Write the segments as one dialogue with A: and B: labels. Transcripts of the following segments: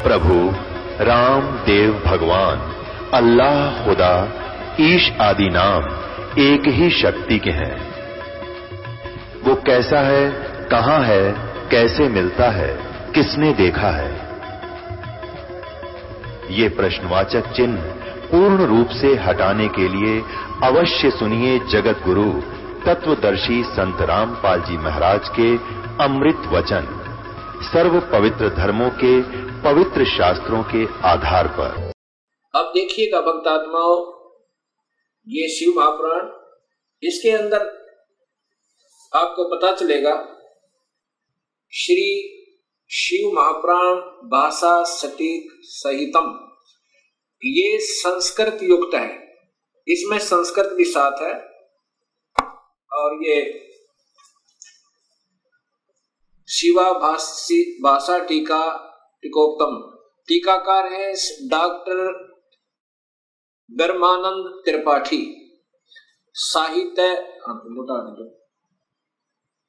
A: प्रभु राम देव भगवान अल्लाह खुदा ईश आदि नाम एक ही शक्ति के हैं। वो कैसा है, कहां है, कैसे मिलता है, किसने देखा है? ये प्रश्नवाचक चिन्ह पूर्ण रूप से हटाने के लिए अवश्य सुनिए जगत गुरु तत्वदर्शी संत रामपाल जी महाराज के अमृत वचन सर्व पवित्र धर्मों के पवित्र शास्त्रों के आधार पर।
B: अब देखिएगा भक्तात्माओं, ये शिव महापुराण, इसके अंदर आपको पता चलेगा श्री शिव महापुराण भाषा सटीक सहितम, ये संस्कृत युक्त है, इसमें संस्कृत भी साथ है। और ये शिवा भाषा टीका टीकोत्तम, टीकाकार है डॉक्टर ब्रह्मानंद त्रिपाठी।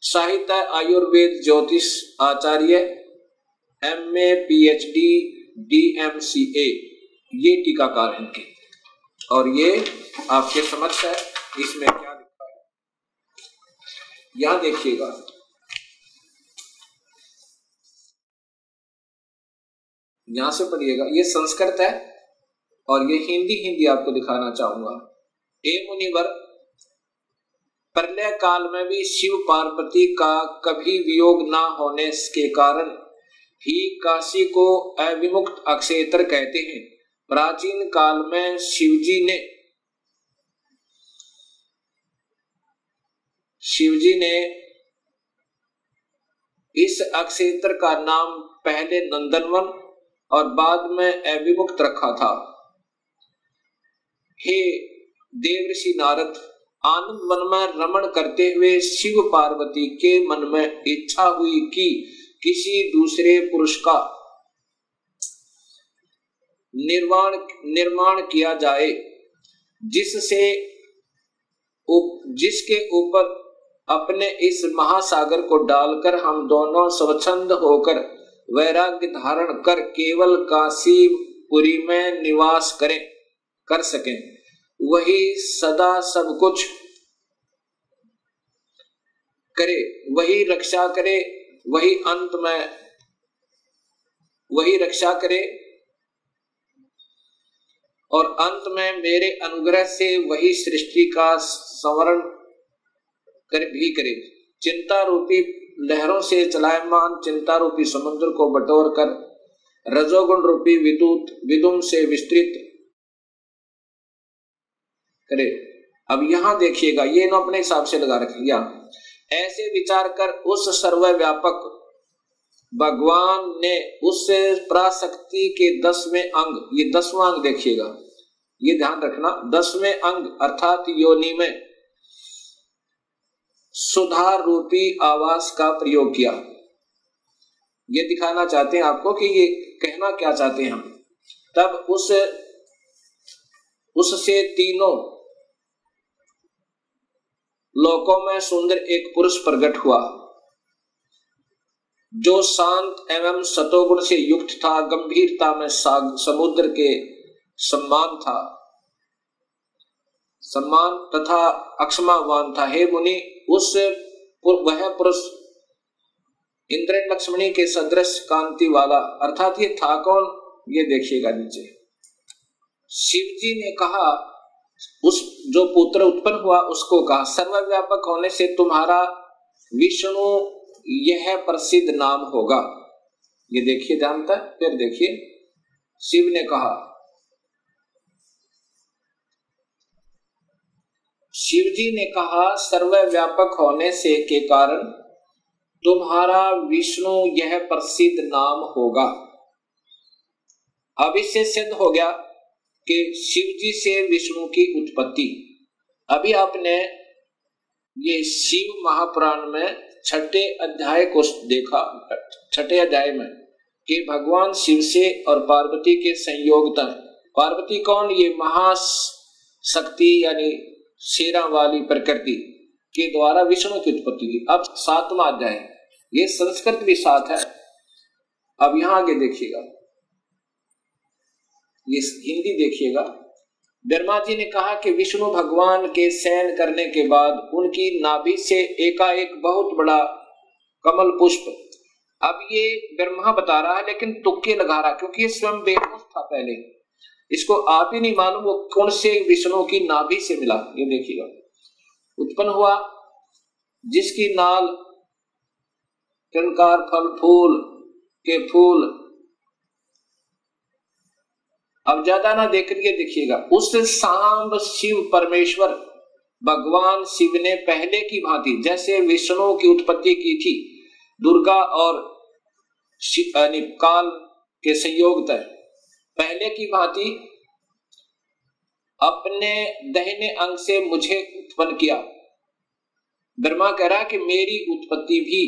B: साहित्य आयुर्वेद ज्योतिष आचार्य MA PhD DMCA, ये टीकाकार हैं इनके। और ये आपके समक्ष है, इसमें क्या लिखा है यहां देखिएगा। यहां से पढ़िएगा, ये संस्कृत है और ये हिंदी आपको दिखाना चाहूंगा। ए मुनिवर, प्रलय काल में भी शिव पार्वती का कभी वियोग न होने के कारण ही काशी को अविमुक्त अक्षेत्र कहते हैं। प्राचीन काल में शिवजी ने इस अक्षेत्र का नाम पहले नंदनवन और बाद में अविमुक्त रखा था। हे देवर्षि नारद, आनंद वन में रमण करते हुए शिव पार्वती के मन में इच्छा हुई कि किसी दूसरे पुरुष का निर्माण किया जाए, जिसके ऊपर अपने इस महासागर को डालकर हम दोनों स्वच्छंद होकर वैराग्य धारण कर केवल काशीपुरी में निवास कर सकें। वही सदा सब कुछ करे, वही रक्षा करे, वही रक्षा करे और अंत में मेरे अनुग्रह से वही सृष्टि का संवरण भी करे। चिंता रूपी लहरों से चलायमान चिंता रूपी समुद्र को बटोर कर रजोगुण रूपी विदुम से विस्तृत करे। अब यहां देखिएगा, ये ना अपने हिसाब से लगा रखेंगे। ऐसे विचार कर उस सर्वव्यापक भगवान ने उस पराशक्ति के 10वें अंग, ये 10वां अंग देखिएगा, ये ध्यान रखना, 10वें अंग अर्थात योनि में सुधार रूपी आवास का प्रयोग किया। ये दिखाना चाहते हैं आपको कि ये कहना क्या चाहते हैं हम। तब उससे तीनों लोकों में सुंदर एक पुरुष प्रकट हुआ, जो शांत एवं सतोगुण से युक्त था, गंभीरता में समुद्र के सम्मान तथा अक्षमावान था। हे मुनि, वह पुरुष इंद्र लक्ष्मणी के सदृश कांति वाला, अर्थात ये था कौन, ये देखिएगा नीचे। शिव जी ने कहा, उस जो पुत्र उत्पन्न हुआ उसको कहा, सर्वव्यापक होने से तुम्हारा विष्णु यह प्रसिद्ध नाम होगा। ये देखिए ध्यान तक, फिर देखिए शिव ने कहा, शिवजी ने कहा सर्वव्यापक होने से के कारण तुम्हारा विष्णु यह प्रसिद्ध नाम होगा। अब इससे सिद्ध हो गया कि शिवजी से विष्णु की उत्पत्ति। अभी आपने ये शिव महापुराण में 6ठे अध्याय को देखा, 6ठे अध्याय में कि भगवान शिव से और पार्वती के संयोगता। पार्वती कौन, ये महाशक्ति यानी शेरा वाली प्रकृति के द्वारा विष्णु की उत्पत्ति की। अब 7वां अध्याय, ये संस्कृत भी साथ है। अब यहां आगे देखिएगा, ये हिंदी देखिएगा। ब्रह्मा जी ने कहा कि विष्णु भगवान के शयन करने के बाद उनकी नाभि से एकाएक बहुत बड़ा कमल पुष्प, अब ये ब्रह्मा बता रहा है लेकिन तुक्के लगा रहा, क्योंकि ये स्वयं बेहोश था पहले, इसको आप ही नहीं मालूम वो कौन से विष्णु की नाभि से मिला। ये देखिएगा, उत्पन्न हुआ जिसकी नाल कंकार फल फूल के फूल। अब ज्यादा ना देख के देखिएगा, उस सांब शिव परमेश्वर भगवान शिव ने पहले की भांति जैसे विष्णु की उत्पत्ति की थी दुर्गा और काल के संयोग तय, पहले की भांति अपने दाहिने अंग से मुझे उत्पन्न किया। ब्रह्मा कह रहा कि मेरी उत्पत्ति भी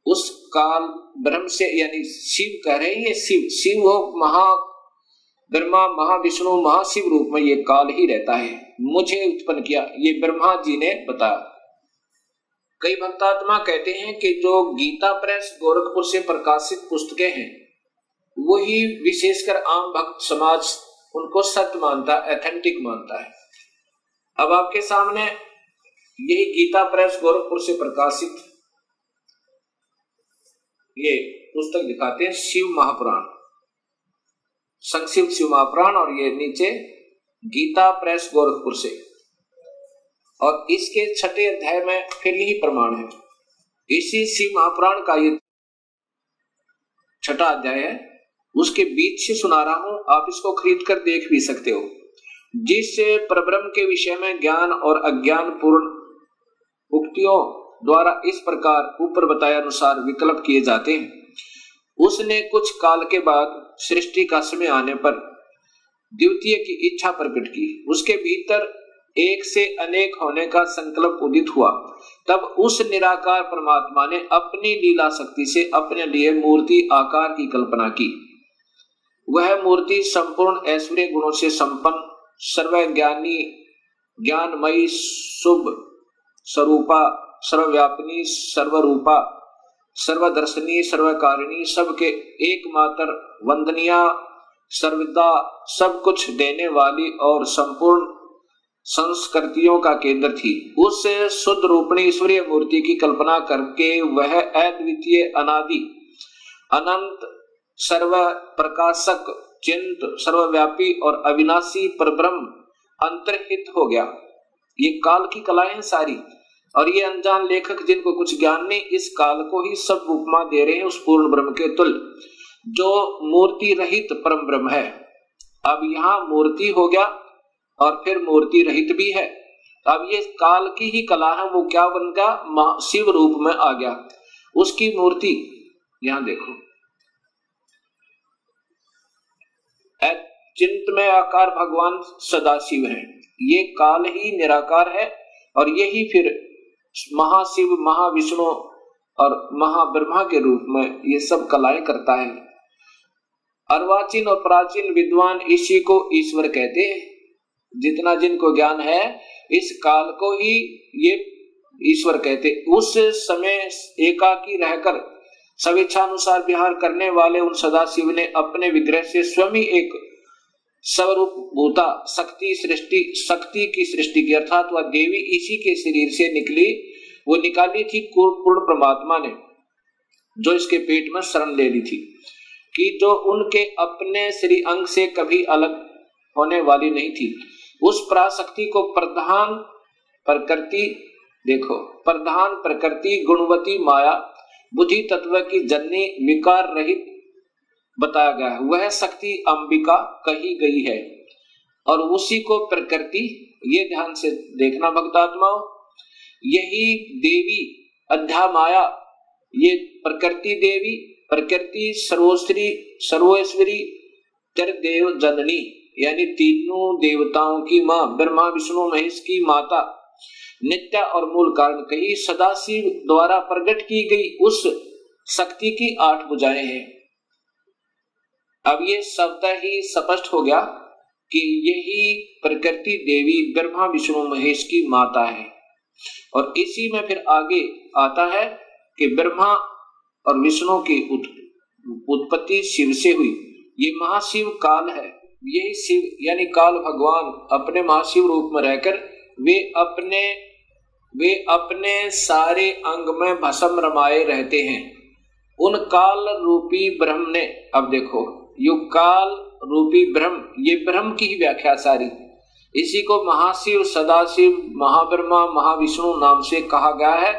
B: उस काल ब्रह्म से, यानी शिव कह रहे हैं, ये शिव हो महा ब्रह्मा महाविष्णु महाशिव रूप में ये काल ही रहता है, मुझे उत्पन्न किया, ये ब्रह्मा जी ने बताया। कई भक्तात्मा कहते हैं कि जो गीता प्रेस गोरखपुर से प्रकाशित पुस्तकें हैं वही विशेषकर आम भक्त समाज उनको सत्य मानता, एथेंटिक मानता है। अब आपके सामने यही गीता प्रेस गोरखपुर से प्रकाशित ये पुस्तक दिखाते हैं, शिव महापुराण, संक्षिप्त शिव महापुराण, और ये नीचे गीता प्रेस गोरखपुर से, और इसके 6ठे अध्याय में फिर यही प्रमाण है। इसी शिव महापुराण का ये 6ठा अध्याय है, उसके बीच से सुना रहा हूं, आप इसको खरीद कर देख भी सकते हो। जिससे परब्रह्म के विषय में ज्ञान और अज्ञान पूर्ण उक्तियों द्वारा इस प्रकार ऊपर बताए अनुसार विकल्प किए जाते हैं, उसने कुछ काल के बाद सृष्टि का समय आने पर द्वितीय की इच्छा प्रकट की, उसके भीतर एक से अनेक होने का संकल्प उदित हुआ। तब उस निराकार परमात्मा ने अपनी लीला शक्ति से अपने लिए मूर्ति आकार की कल्पना की। वह मूर्ति संपूर्ण ऐश्वर्य गुणों से संपन्न, सर्वज्ञानी, ज्ञानमयी, शुभ स्वरूपा, सर्वव्यापिनी, सर्वरूपा, सर्वदर्शनी, सर्वकारिणी, सबके एकमात्र वंदनीय, सर्वदा सब कुछ देने वाली और संपूर्ण संस्कृतियों का केंद्र थी। उस शुद्ध रूपणी ईश्वरीय मूर्ति की कल्पना करके वह अद्वितीय, अनादि, अनंत, सर्व प्रकाशक, चिंत, सर्वव्यापी और अविनाशी परब्रह्म अंतर्हित हो गया। ये काल की कलाएं हैं सारी, और ये अनजान लेखक जिनको कुछ ज्ञान नहीं, इस काल को ही सब उपमा दे रहे हैं उस पूर्ण ब्रह्म के तुल्य, जो मूर्ति रहित परम ब्रह्म है। अब यहाँ मूर्ति हो गया और फिर मूर्ति रहित भी है। अब ये काल की ही कला है, वो क्या बन गया, शिव रूप में आ गया। उसकी मूर्ति यहां देखो, चिंतमय आकार भगवान सदाशिव है, ये काल ही निराकार है, और यही फिर महाशिव, महाविष्णु और महाब्रह्मा के रूप में ये सब कलाएं करता है। अर्वाचीन और प्राचीन विद्वान इसी को ईश्वर कहते हैं। जितना जिनको ज्ञान है, इस काल को ही ये ईश्वर कहते। उस समय एकाकी रहकर स्वेच्छानुसार विहार करने वाले उन सदाशिव ने अपने विग्रह से स्वयं ही एक स्वरूप भूता शक्ति की सृष्टि की, अर्थात वह देवी इसी के शरीर से निकली, वो निकाली थी पूर्ण परमात्मा ने, जो इसके पेट में शरण ले ली थी, कि जो उनके अपने श्री अंग से कभी अलग होने वाली नहीं थी। उस पराशक्ति को प्रधान प्रकृति, देखो, प्रधान प्रकृति, गुणवती माया, बुद्धि तत्व की जननी, विकार रहित बताया गया है। वह शक्ति अंबिका कही गई है, और उसी को प्रकृति, ये ध्यान से देखना भक्तात्माओं, यही देवी अध्या माया, ये प्रकृति देवी, प्रकृति सर्वोश्री सर्वेश्वरी, त्रिदेव जननी, यानी तीनों देवताओं की माँ, ब्रह्मा विष्णु महेश की माता, नित्य और मूल कारण कही, सदाशिव द्वारा प्रकट की गई उस शक्ति की 8 भुजाएं हैं। अब ये शब्द ही स्पष्ट हो गया कि यही प्रकृति देवी ब्रह्मा विष्णु महेश की माता है। और इसी में फिर आगे आता है कि ब्रह्मा और विष्णु की उत्पत्ति शिव से हुई। ये महाशिव काल है, यही शिव यानी काल भगवान अपने महाशिव रूप में रहकर वे अपने सारे अंग में भस्म रमाए रहते हैं। उन काल रूपी ब्रह्म ने, अब देखो युग काल रूपी ब्रह्म, ये ब्रह्म की ही व्याख्या सारी, इसी को महाशिव, सदाशिव, महाब्रह्मा, महाविष्णु नाम से कहा गया है।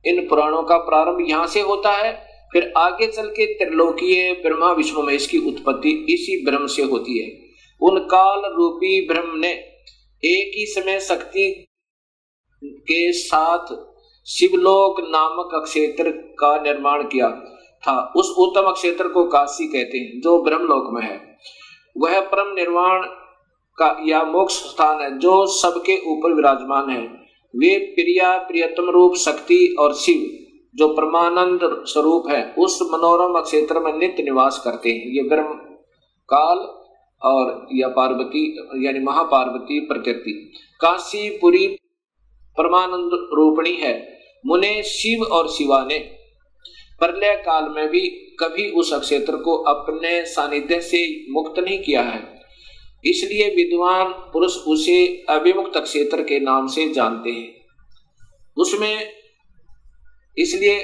B: इन पुराणों का प्रारंभ यहाँ से होता है, फिर आगे चल के त्रिलोकीय ब्रह्मा विष्णु में इसकी उत्पत्ति इसी ब्रह्म से होती है। उन काल रूपी ब्रह्म ने एक ही समय शक्ति के साथ शिवलोक नामक क्षेत्र का निर्माण किया था। उस उत्तम क्षेत्र को काशी कहते हैं, जो ब्रह्मलोक में है। वह परम निर्वाण का या मोक्ष स्थान है, जो सबके ऊपर विराजमान है। वे प्रिया प्रियतम रूप शक्ति और शिव जो परमानंद स्वरूप है, उस मनोरम क्षेत्र में नित्य निवास करते हैं। ये ब्रह्म काल और या पार्वती यानी महापार्वती प्रकृति काशीपुरी परमानंद रूपणी है। मुने शिव और शिवा ने प्रलय काल में भी कभी उस क्षेत्र को अपने सानिध्य से मुक्त नहीं किया है, इसलिए विद्वान पुरुष उसे अविमुक्त क्षेत्र के नाम से जानते हैं। उसमें इसलिए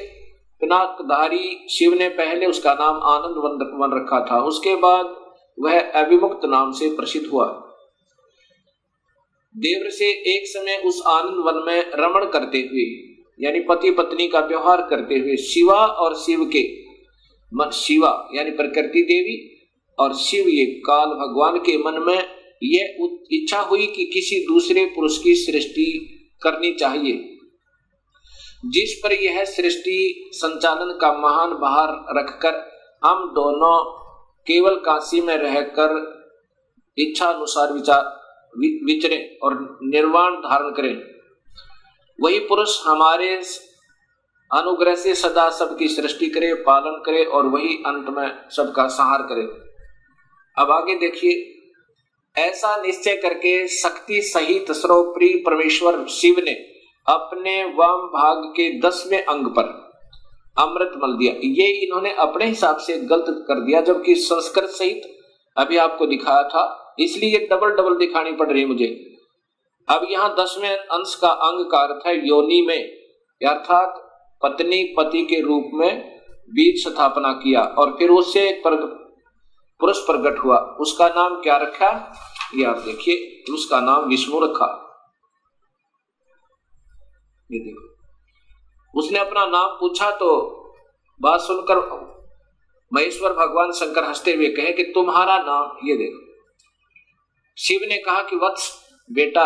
B: पिनाकधारी शिव ने पहले उसका नाम आनंद वन रखा था, उसके बाद वह अविमुक्त नाम से प्रसिद्ध हुआ। देव से एक समय उस आनंद वन में रमण करते हुए यानी पति पत्नी का व्यवहार करते हुए शिवा और शिव के शिवा यानी प्रकृति देवी और शिव ये काल भगवान के मन में यह इच्छा हुई कि किसी दूसरे पुरुष की सृष्टि करनी चाहिए, जिस पर यह सृष्टि संचालन का महान भार रखकर हम दोनों केवल काशी में रहकर इच्छा अनुसार विचरे और निर्वाण धारण करें। वही पुरुष हमारे अनुग्रह से सदा सबकी सृष्टि करे, पालन करे और वही अंत में सबका संहार करे। अब आगे देखिए, ऐसा निश्चय करके शक्ति सहित सर्वप्रिय परमेश्वर शिव ने अपने वाम भाग के 10वें अंग पर अमृत मल दिया। ये इन्होंने अपने हिसाब से गलत कर दिया, जबकि संस्कृत सहित अभी आपको दिखाया था, इसलिए डबल दिखानी पड़ रही मुझे। अब यहाँ 10वें अंश का अंग का अर्थ है योनि में, अर्थात पत्नी पति के रूप में बीज स्थापना किया और फिर उससे एक पुरुष प्रकट हुआ। उसका नाम क्या रखा, ये आप देखिए, उसका नाम विष्णु रखा। ये देखो, उसने अपना नाम पूछा तो बात सुनकर महेश्वर भगवान शंकर हंसते हुए कहे कि तुम्हारा नाम, ये देखो, शिव ने कहा कि वत्स बेटा,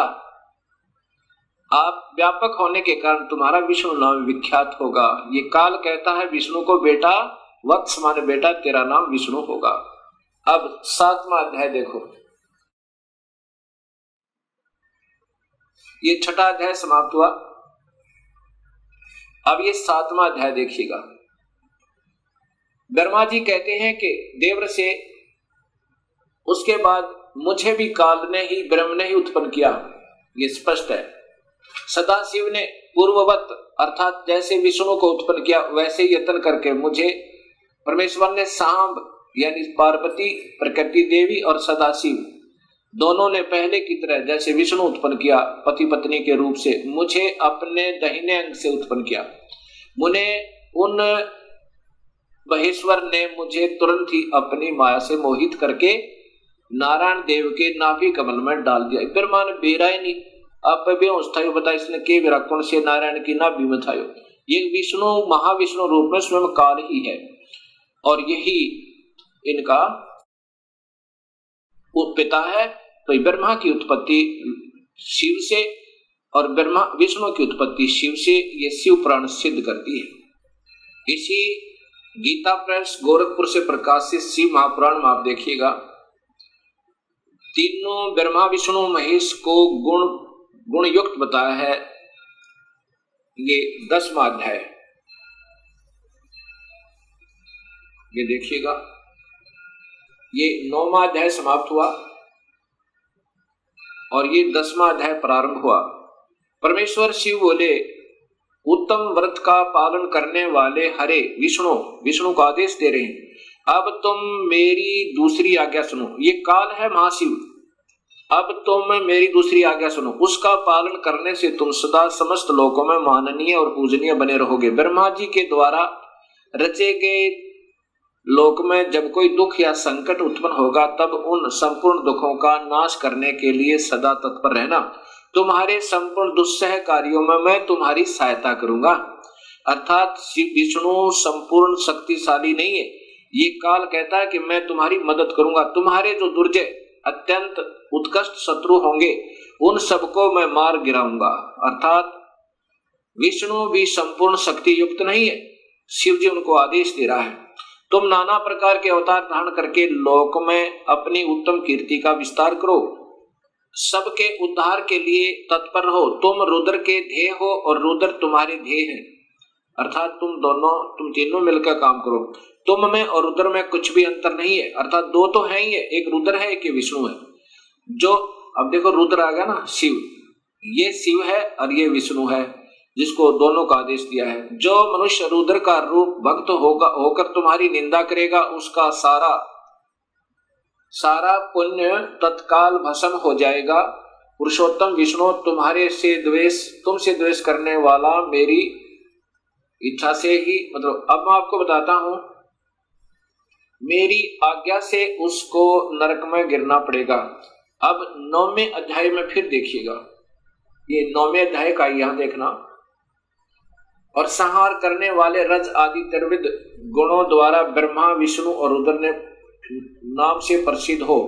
B: आप व्यापक होने के कारण तुम्हारा विष्णु नाम विख्यात होगा। ये काल कहता है विष्णु को बेटा, वत्स माने बेटा, तेरा नाम विष्णु होगा। अब 7वां अध्याय देखो, ये 6ठा अध्याय समाप्त हुआ। अब ये 7वां अध्याय देखिएगा। ब्रह्मा जी कहते हैं कि देव से उसके बाद मुझे भी काल ने ही ब्रह्म ने ही उत्पन्न किया, ये स्पष्ट है। सदाशिव ने पूर्ववत अर्थात जैसे विष्णु को उत्पन्न किया वैसे यत्न करके मुझे परमेश्वर ने सांब यानी पार्वती प्रकृति देवी और सदाशिव दोनों ने पहले की तरह जैसे विष्णु उत्पन्न किया पति पत्नी के रूप से, मुझे अपने दाहिने अंग से उत्पन्न किया। मुने उन महेश्वर ने मुझे तुरंत ही अपनी माया से मोहित करके नारायण देव के नाभि कमल में डाल दिया। ब्रह्मा ने बेरा ही नहीं, आप बेहोश बता इसने के विराकोण से नारायण की नाभि में था। ये विष्णु महाविष्णु रूप में स्वयं काल ही है और यही इनका पिता है। तो ब्रह्मा की उत्पत्ति शिव से और ब्रह्मा विष्णु की उत्पत्ति शिव से, ये शिव पुराण सिद्ध करती है। इसी गीता प्रेस गोरखपुर से प्रकाशित शिव महापुराण में आप देखिएगा, तीनों ब्रह्मा विष्णु महेश को गुण युक्त बताया है। ये 10वां अध्याय, ये देखिएगा, ये 9वां अध्याय समाप्त हुआ और ये 10वां अध्याय प्रारंभ हुआ। परमेश्वर शिव बोले, उत्तम व्रत का पालन करने वाले हरे विष्णु को आदेश दे रहे हैं, अब तुम मेरी दूसरी आज्ञा सुनो। ये काल है महाशिव। अब तुम मेरी दूसरी आज्ञा सुनो, उसका पालन करने से तुम सदा समस्त लोकों में माननीय और पूजनीय बने रहोगे। ब्रह्मा जी के द्वारा रचे गए लोक में जब कोई दुख या संकट उत्पन्न होगा तब उन संपूर्ण दुखों का नाश करने के लिए सदा तत्पर रहना। तुम्हारे संपूर्ण दुस्सह कार्यों में मैं तुम्हारी सहायता करूंगा। अर्थात शिव विष्णु संपूर्ण शक्तिशाली नहीं है। ये काल कहता है कि मैं तुम्हारी मदद करूंगा। तुम्हारे जो दुर्जय अत्यंत उत्कृष्ट शत्रु होंगे उन सबको मैं मार गिराऊंगा। अर्थात विष्णु भी संपूर्ण शक्ति युक्त नहीं है। शिव जी उनको आदेश दे रहा है, तुम नाना प्रकार के अवतार धारण करके लोक में अपनी उत्तम कीर्ति का विस्तार करो, सबके उद्धार के लिए तत्पर रहो। तुम रुद्र के ध्येय हो और रुद्र तुम्हारे ध्येय है। अर्थात तुम तीनों मिलकर काम करो। तुम में और रुद्र में कुछ भी अंतर नहीं है। अर्थात दो तो है ही है, एक रुद्र है एक विष्णु है। जो अब देखो रुद्र आ गया ना, शिव, ये शिव है और ये विष्णु है, जिसको दोनों का आदेश दिया है। जो मनुष्य रुद्र का रूप भक्त होकर तुम्हारी निंदा करेगा उसका सारा पुण्य तत्काल भस्म हो जाएगा। पुरुषोत्तम विष्णु तुमसे द्वेष करने वाला मेरी इच्छा से ही, मतलब अब मैं आपको बताता हूं, मेरी आज्ञा से उसको नरक में गिरना पड़ेगा। अब 9वें अध्याय में फिर देखिएगा, ये 9वें अध्याय का यहां देखना। और संहार करने वाले रज आदि त्रिविध गुणों द्वारा ब्रह्मा विष्णु और रुद्र ने नाम से प्रसिद्ध हो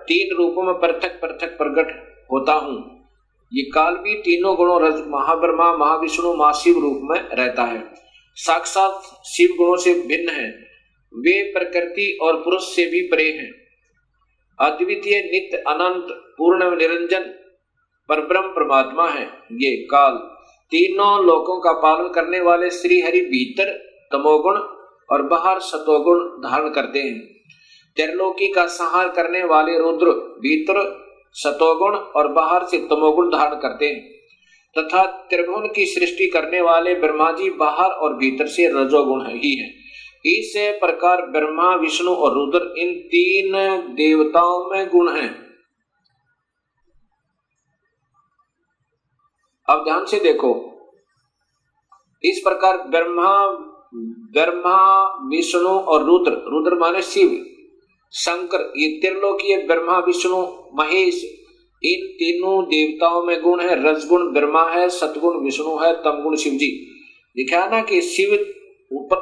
B: 3 रूपों में पृथक पृथक प्रकट होता हूं। ये काल भी तीनों गुणों रज महाब्रह्मा महाविष्णु महाशिव रूप में रहता है। साक्षात शिव गुणों से भिन्न है। वे प्रकृति और पुरुष से भी परे हैं। अद्वितीय नित्य अनंत पूर्ण निरंजन परब्रह्म परमात्मा है। ये काल तीनों लोकों का पालन करने वाले श्री हरि भीतर तमोगुण और बाहर सतोगुण धारण करते हैं। त्रिलोकी का संहार करने वाले रुद्र भीतर सतोगुण और बाहर से तमोगुण धारण करते हैं, तथा त्रिभुवन की सृष्टि करने वाले ब्रह्मा जी बाहर और भीतर से रजोगुण ही है। इस प्रकार ब्रह्मा विष्णु और रुद्र इन 3 देवताओं में गुण हैं। अब ध्यान से देखो, इस प्रकार ब्रह्मा विष्णु और रुद्र माने शिव शंकर, ये त्रिलोकीय ब्रह्मा विष्णु महेश, इन तीनों देवताओं में गुण है। रजगुण ब्रह्मा है, सतगुण विष्णु है, तमगुण शिव जी। दिखा ना कि शिव ऊपर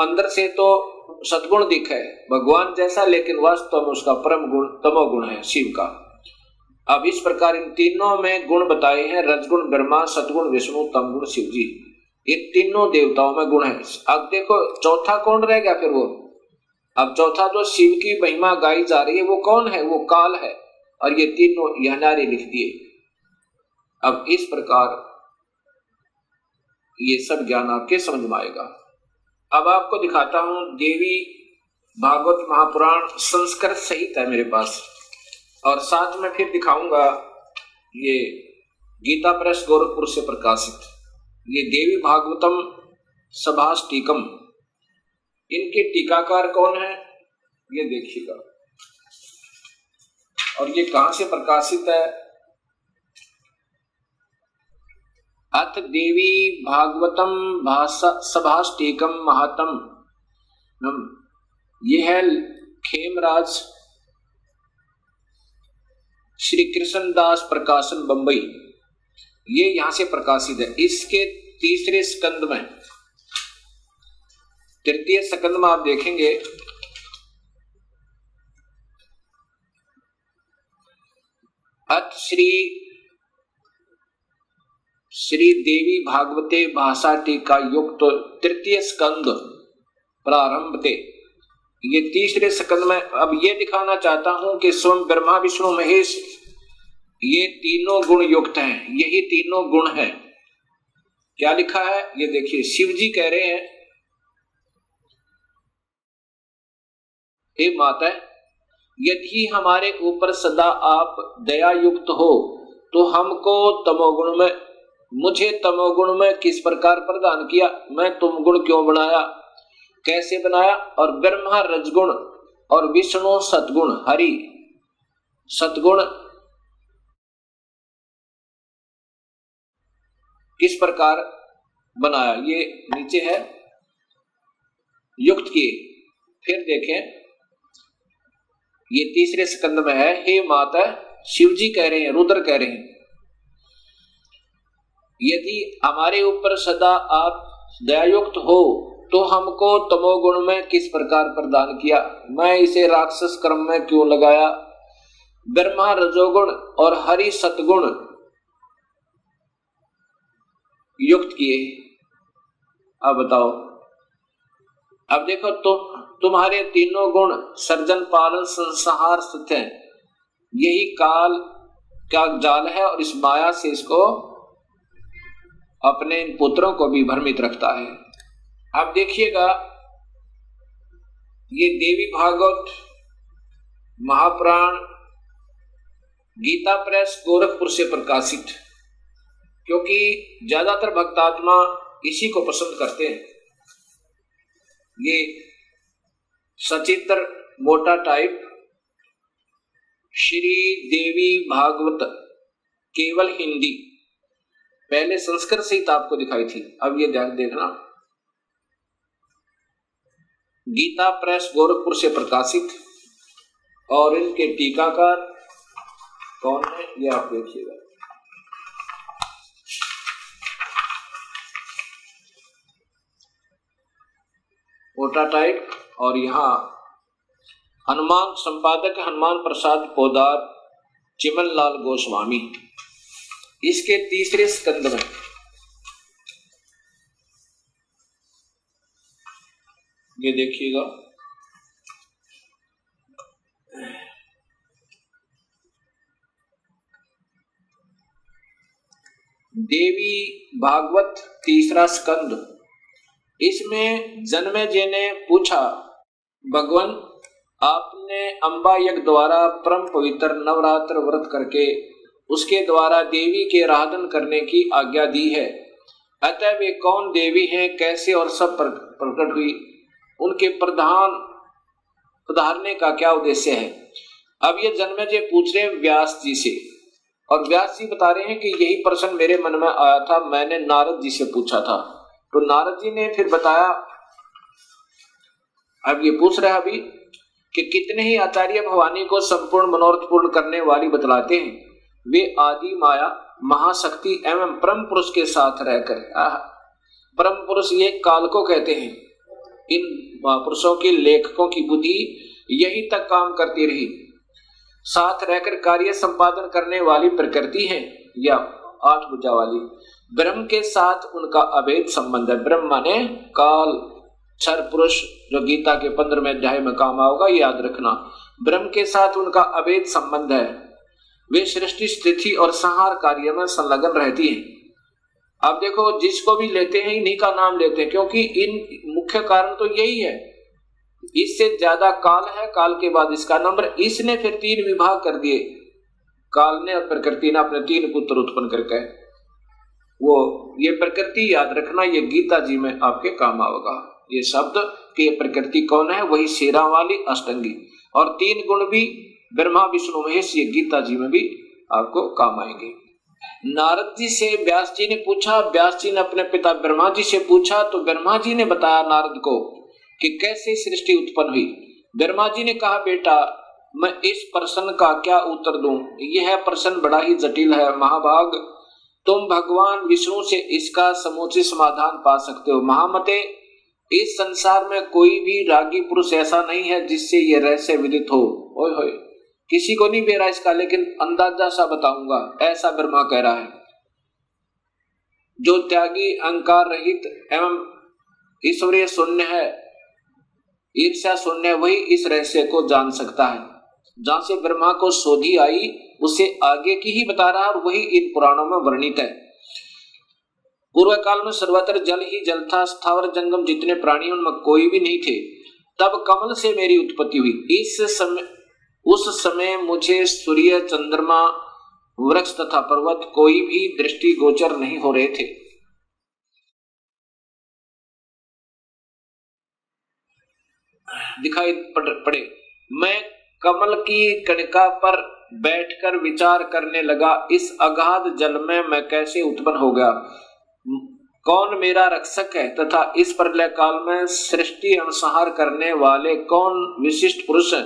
B: अंदर से तो सतगुण दिखा है भगवान जैसा, लेकिन वास्तव में उसका परम गुण तमोगुण है शिव का। अब इस प्रकार इन तीनों में गुण बताए हैं, रजगुण ब्रह्मा, सतगुण विष्णु, तमगुण शिव जी। ये तीनों देवताओं में गुण है। अब देखो चौथा कौन रह गया फिर वो? अब चौथा जो शिव की महिमा गाई जा रही है वो कौन है? वो काल है। और ये तीनों यह नारे लिख दिए। अब इस प्रकार ये सब ज्ञान आपके समझ में आएगा। अब आपको दिखाता हूं, देवी भागवत महापुराण संस्कृत सहित है मेरे पास, और साथ में फिर दिखाऊंगा ये गीता प्रेस गोरखपुर से प्रकाशित ये देवी भागवतम सभाष्टिकम। इनके टीकाकार कौन है ये देखिएगा, और ये कहां से प्रकाशित है? अथ देवी भागवतम सभाष्टिकम महात्म, ये है खेमराज श्री कृष्णदास प्रकाशन बंबई, ये यहां से प्रकाशित है। इसके 3रे स्कंद में, 3य स्कंद में आप देखेंगे अथ श्री देवी भागवते भाषा टीका युक्त 3य स्कंद प्रारंभ थे। ये 3रे स्कंद में अब ये दिखाना चाहता हूं कि स्वयं ब्रह्मा विष्णु महेश ये तीनों गुण युक्त हैं। यही तीनों गुण हैं। क्या लिखा है ये देखिए, शिव जी कह रहे हैं, हे माता, यदि हमारे ऊपर सदा आप दया युक्त हो तो हमको तमोगुण में, मुझे तमोगुण में किस प्रकार प्रदान किया? मैं तुम गुण क्यों बनाया? कैसे बनाया, और ब्रह्मा रजगुण और विष्णु सतगुण, हरि सतगुण किस प्रकार बनाया, ये नीचे है युक्त किए। फिर देखें ये तीसरे स्कंद में है, हे माता, शिव जी कह रहे हैं, रुद्र कह रहे हैं, यदि हमारे ऊपर सदा आप दयायुक्त हो तो हमको तमोगुण में किस प्रकार प्रदान किया, मैं इसे राक्षस कर्म में क्यों लगाया। ब्रह्मा रजोगुण और हरि सतगुण युक्त किए। अब बताओ, अब देखो तुम्हारे तीनों गुण सर्जन पालन संहार स्थित हैं, यही काल का जाल है और इस माया से इसको अपने पुत्रों को भी भ्रमित रखता है। अब देखिएगा ये देवी भागवत महापुराण गीता प्रेस गोरखपुर से प्रकाशित, क्योंकि ज्यादातर भक्तात्मा इसी को पसंद करते हैं। ये सचित्र मोटा टाइप श्री देवी भागवत केवल हिंदी, पहले संस्कृत सहित आपको दिखाई थी, अब ये देखना गीता प्रेस गोरखपुर से प्रकाशित, और इनके टीकाकार कौन है ये आप देखिएगा। मोटा टाइप, और यहाँ हनुमान संपादक हनुमान प्रसाद पोदार चिमन लाल गोस्वामी, इसके तीसरे स्कंद में ये देखिएगा, देवी भागवत तीसरा स्कंद। इसमें जन्मेजय ने पूछा, भगवान आपने अंबा यज्ञ द्वारा परम पवित्र नवरात्र व्रत करके उसके द्वारा देवी के आराधन करने की आज्ञा दी है, अतः वे कौन देवी हैं, कैसे और सब प्रकट हुई, उनके पधारने का क्या उद्देश्य है। अब ये जन्मेजय पूछ रहे हैं व्यास जी से, और व्यास जी बता रहे हैं कि यही प्रश्न मेरे मन में आया था, मैंने नारद जी से पूछा था। तो नारद जी ने फिर बताया, अब ये पूछ रहा है अभी कि कितने ही आचार्य भवानी को संपूर्ण मनोरथ पूर्ण करने वाली बतलाते हैं, वे आदि माया महाशक्ति एवं परम पुरुष के साथ रहकर, परम पुरुष ये काल को कहते हैं, इन महापुरुषों के लेखकों की बुद्धि यही तक काम करती रही, साथ रहकर कार्य संपादन करने वाली प्रकृति है या आठ भुजा वाली। ब्रह्म के साथ उनका अभेद संबंध है। ब्रह्म माने काल, क्षर पुरुष, जो गीता के 15वें अध्याय में काम आओगा, याद रखना। ब्रह्म के साथ उनका अभेद संबंध है, वे सृष्टि स्थिति और संहार कार्य में संलग्न रहती है। अब देखो जिसको भी लेते हैं इन्हीं का नाम लेते हैं, क्योंकि इन मुख्य कारण तो यही है। इससे ज्यादा काल है, काल के बाद इसका नंबर, इसने फिर 3 विभाग कर दिए, काल ने और प्रकृति ने अपने 3 पुत्र उत्पन्न करके। वो ये प्रकृति याद रखना, ये गीता जी में आपके काम आएगा। ये शब्द कि प्रकृति कौन है, वही शेरा वाली अष्टंगी, और 3 गुण भी ब्रह्मा विष्णु महेश, ये गीता जी में भी आपको काम आएंगे। नारद जी से व्यास जी ने पूछा, व्यास जी ने अपने पिता ब्रह्मा जी से पूछा, तो ब्रह्मा जी ने बताया नारद को कि कैसे सृष्टि उत्पन्न हुई। ब्रह्मा जी ने कहा, बेटा मैं इस प्रश्न का क्या उत्तर दूं, यह प्रश्न बड़ा ही जटिल है महाभाग, तुम भगवान विष्णु से इसका समुचित समाधान पा सकते हो। महामते, इस संसार में कोई भी रागी पुरुष ऐसा नहीं है जिससे यह रहस्य विदित हो। ओए होए, किसी को नहीं बेरा इसका, लेकिन अंदाजा सा बताऊंगा, ऐसा ब्रह्मा कह रहा है। जो त्यागी, अहंकार रहित एवं ईश्वरीय शून्य है, ईर्ष्या शून्य है, वही इस रहस्य को जान सकता है। जहां से ब्रह्मा को शोधी आई उसे आगे की ही बता रहा, और वही इन पुराणों में वर्णित है। पूर्व काल में सर्वत्र जल ही जल था, स्थावर जंगम जितने प्राणी उनमें कोई भी नहीं थे। तब कमल से मेरी उत्पत्ति हुई। उस समय मुझे सूर्य, चंद्रमा, वृक्ष तथा पर्वत कोई भी दृष्टि गोचर नहीं हो रहे थे। दिखाई पड़े। मैं कमल की कणिका पर बैठकर विचार करने लगा, इस अगाध जल में मैं कैसे उत्पन्न हो गया, कौन मेरा रक्षक है तथा इस प्रलय काल में सृष्टि अनुसंहार करने वाले कौन विशिष्ट पुरुष हैं।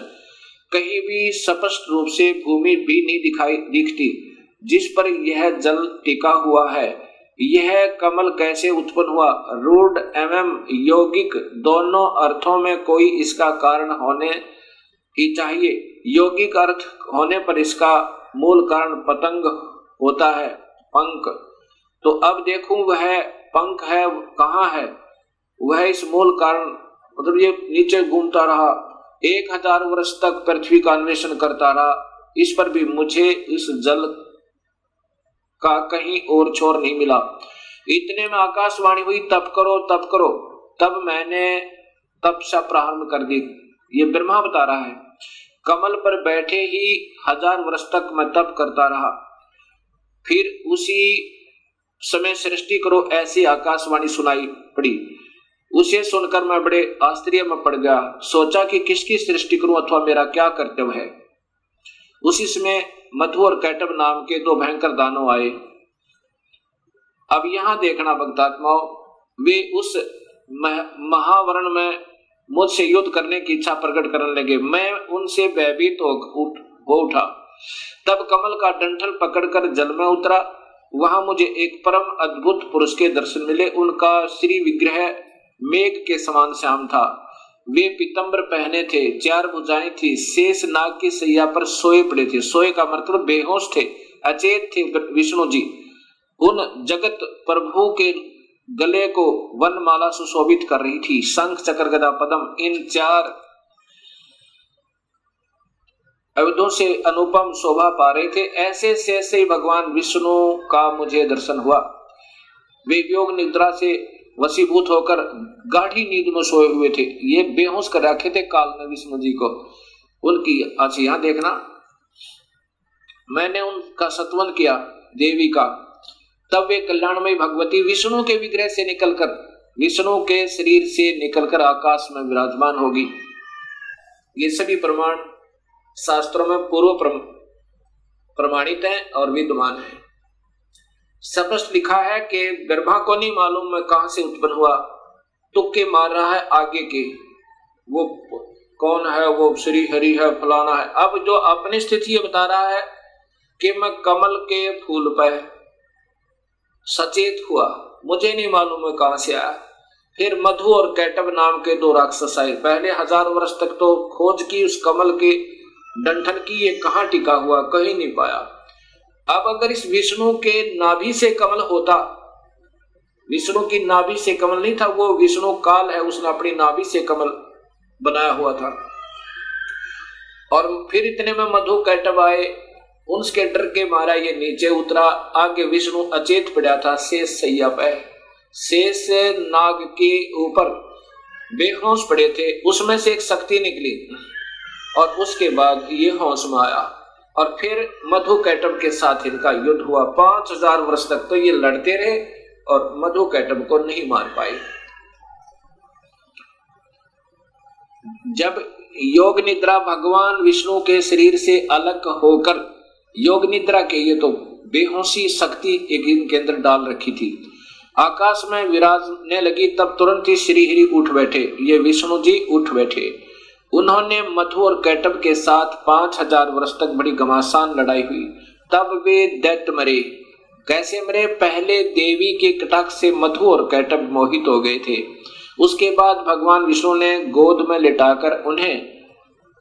B: कहीं भी स्पष्ट रूप से भूमि भी नहीं दिखती जिस पर यह जल टिका हुआ है। यह कमल कैसे उत्पन्न हुआ, रूढ़ एवं यौगिक दोनों अर्थों में कोई इसका कारण होने ही चाहिए। यौगिक अर्थ होने पर इसका मूल कारण पतंग होता है, पंख। तो अब देखूं वह पंख है कहाँ है, वह इस मूल कारण, मतलब ये नीचे घूमता रहा, 1000 वर्ष तक पृथ्वी का अन्वेषण करता रहा, इस पर भी मुझे इस जल का कहीं और छोर नहीं मिला। इतने में आकाशवाणी हुई, तप करो तप करो। तब मैंने तपस्या प्रारंभ कर दी। ये ब्रह्मा बता रहा है। कमल पर बैठे ही 1000 वर्ष तक मैं तप करता रहा। फिर उसी समय सृष्टि करो ऐसी आकाशवाणी सुनाई पड़ी। उसे सुनकर मैं बड़े आश्चर्य में पड़ गया। सोचा कि किसकी सृष्टि करूं अथवा मेरा क्या कर्तव्य है। उसी समय मधु और कैटब नाम के 2 भयंकर दानव आए। अब यहां देखना भक्तात्माओं, वे उस महावरण में मुझसे युद्ध करने की इच्छा प्रकट करने लगे। मैं उनसे भयभीत हो उठा। तब कमल का डंठल पकड़कर जल में उतरा। वहां मुझे एक परम अद्भुत पुरुष के दर्शन मिले। उनका श्री विग्रह मेघ के समान श्याम था। वे पीतंबर पहने थे, 4 भुजाएं थी, शेष नाग की सैया पर सोए पड़े थे। सोए का मतलब बेहोश थे, अचेत थे विष्णु जी। उन जगत प्रभु के गले को वनमाला सुशोभित कर रही थी। शंख चक्र गदा पद्म, इन 4 अवधों से अनुपम शोभा पा रहे थे। ऐसे से भगवान विष्णु का मुझे दर्शन हुआ। वे योग निद्रा से वशीभूत होकर गाढ़ी नींद में सोए हुए थे। ये बेहोश कर रखे थे काल ने विष्णु जी को। उनकी अच्छा यहां देखना, मैंने उनका सत्वन किया देवी का। तब वे कल्याणमयी भगवती विष्णु के विग्रह से निकलकर, विष्णु के शरीर से निकलकर आकाश में विराजमान होगी। ये सभी प्रमाण शास्त्रों में पूर्व प्रमाणित हैं और विद्यमान है। स्पष्ट लिखा है कि ब्रह्मा को नहीं मालूम मैं कहां से उत्पन्न हुआ, तुक्के मार रहा है आगे के, वो कौन है, वो श्री हरि है, फलाना है। अब जो अपनी स्थिति ये बता रहा है कि मैं कमल के फूल पर सचेत हुआ, मुझे नहीं मालूम मैं कहां से आया। फिर मधु और कैटब नाम के 2 राक्षस आए। पहले 1000 वर्ष तक तो खोज की उस कमल के डंठल की, ये कहां टिका हुआ, कहीं नहीं पाया। अब अगर इस विष्णु के नाभि से कमल होता, विष्णु की नाभि से कमल नहीं था, वो विष्णु काल है, उसने अपनी नाभि से कमल बनाया हुआ था। और फिर इतने में मधु कैटब आए, उनके डर के मारा ये नीचे उतरा। आगे विष्णु अचेत पड़ा था शेष सैया पे, शेष नाग के ऊपर बेहोश पड़े थे। उसमें से एक शक्ति निकली और उसके बाद ये होश में आया और फिर मधु कैटब के साथ इनका युद्ध हुआ। 5000 वर्ष तक तो ये लड़ते रहे और मधु कैटब को नहीं मार पाए। जब योग निद्रा भगवान विष्णु के शरीर से अलग होकर, योग निद्रा के ये तो बेहोशी शक्ति एक इनके अंदर डाल रखी थी, आकाश में विराजने लगी, तब तुरंत ही श्री हरि उठ बैठे। ये विष्णु जी उठ बैठे। उन्होंने मधु और कैटब के साथ 5000 वर्ष तक बड़ी घमासान लड़ाई हुई। तब वे दैत्य मरे। कैसे मरे? पहले देवी के कटाक्ष से मधु और कैटब मोहित हो गए थे। उसके बाद भगवान विष्णु ने गोद में लिटाकर उन्हें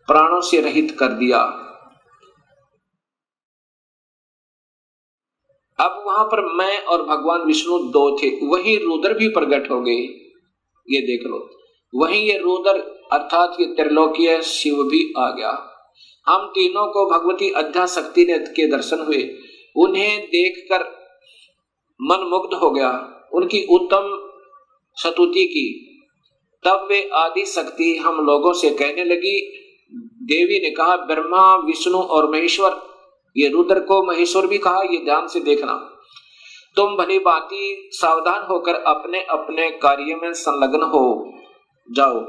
B: प्राणों से रहित कर दिया। अब वहां पर मैं और भगवान विष्णु 2 थे। वही रुद्र भी प्रकट हो गए, ये देख लो। वहीं ये रुद्र अर्थात ये त्रिलोकीय शिव भी आ गया। हम तीनों को भगवती अध्याशक्ति ने के दर्शन हुए। उन्हें देखकर मन मुग्ध हो गया, उनकी उत्तम स्तुति की। तब वे आदि शक्ति हम लोगों से कहने लगी। देवी ने कहा, ब्रह्मा विष्णु और महेश्वर, ये रुद्र को महेश्वर भी कहा, ये ध्यान से देखना। तुम भली भांति सावधान होकर अपने अपने कार्य में संलग्न हो। जाओ।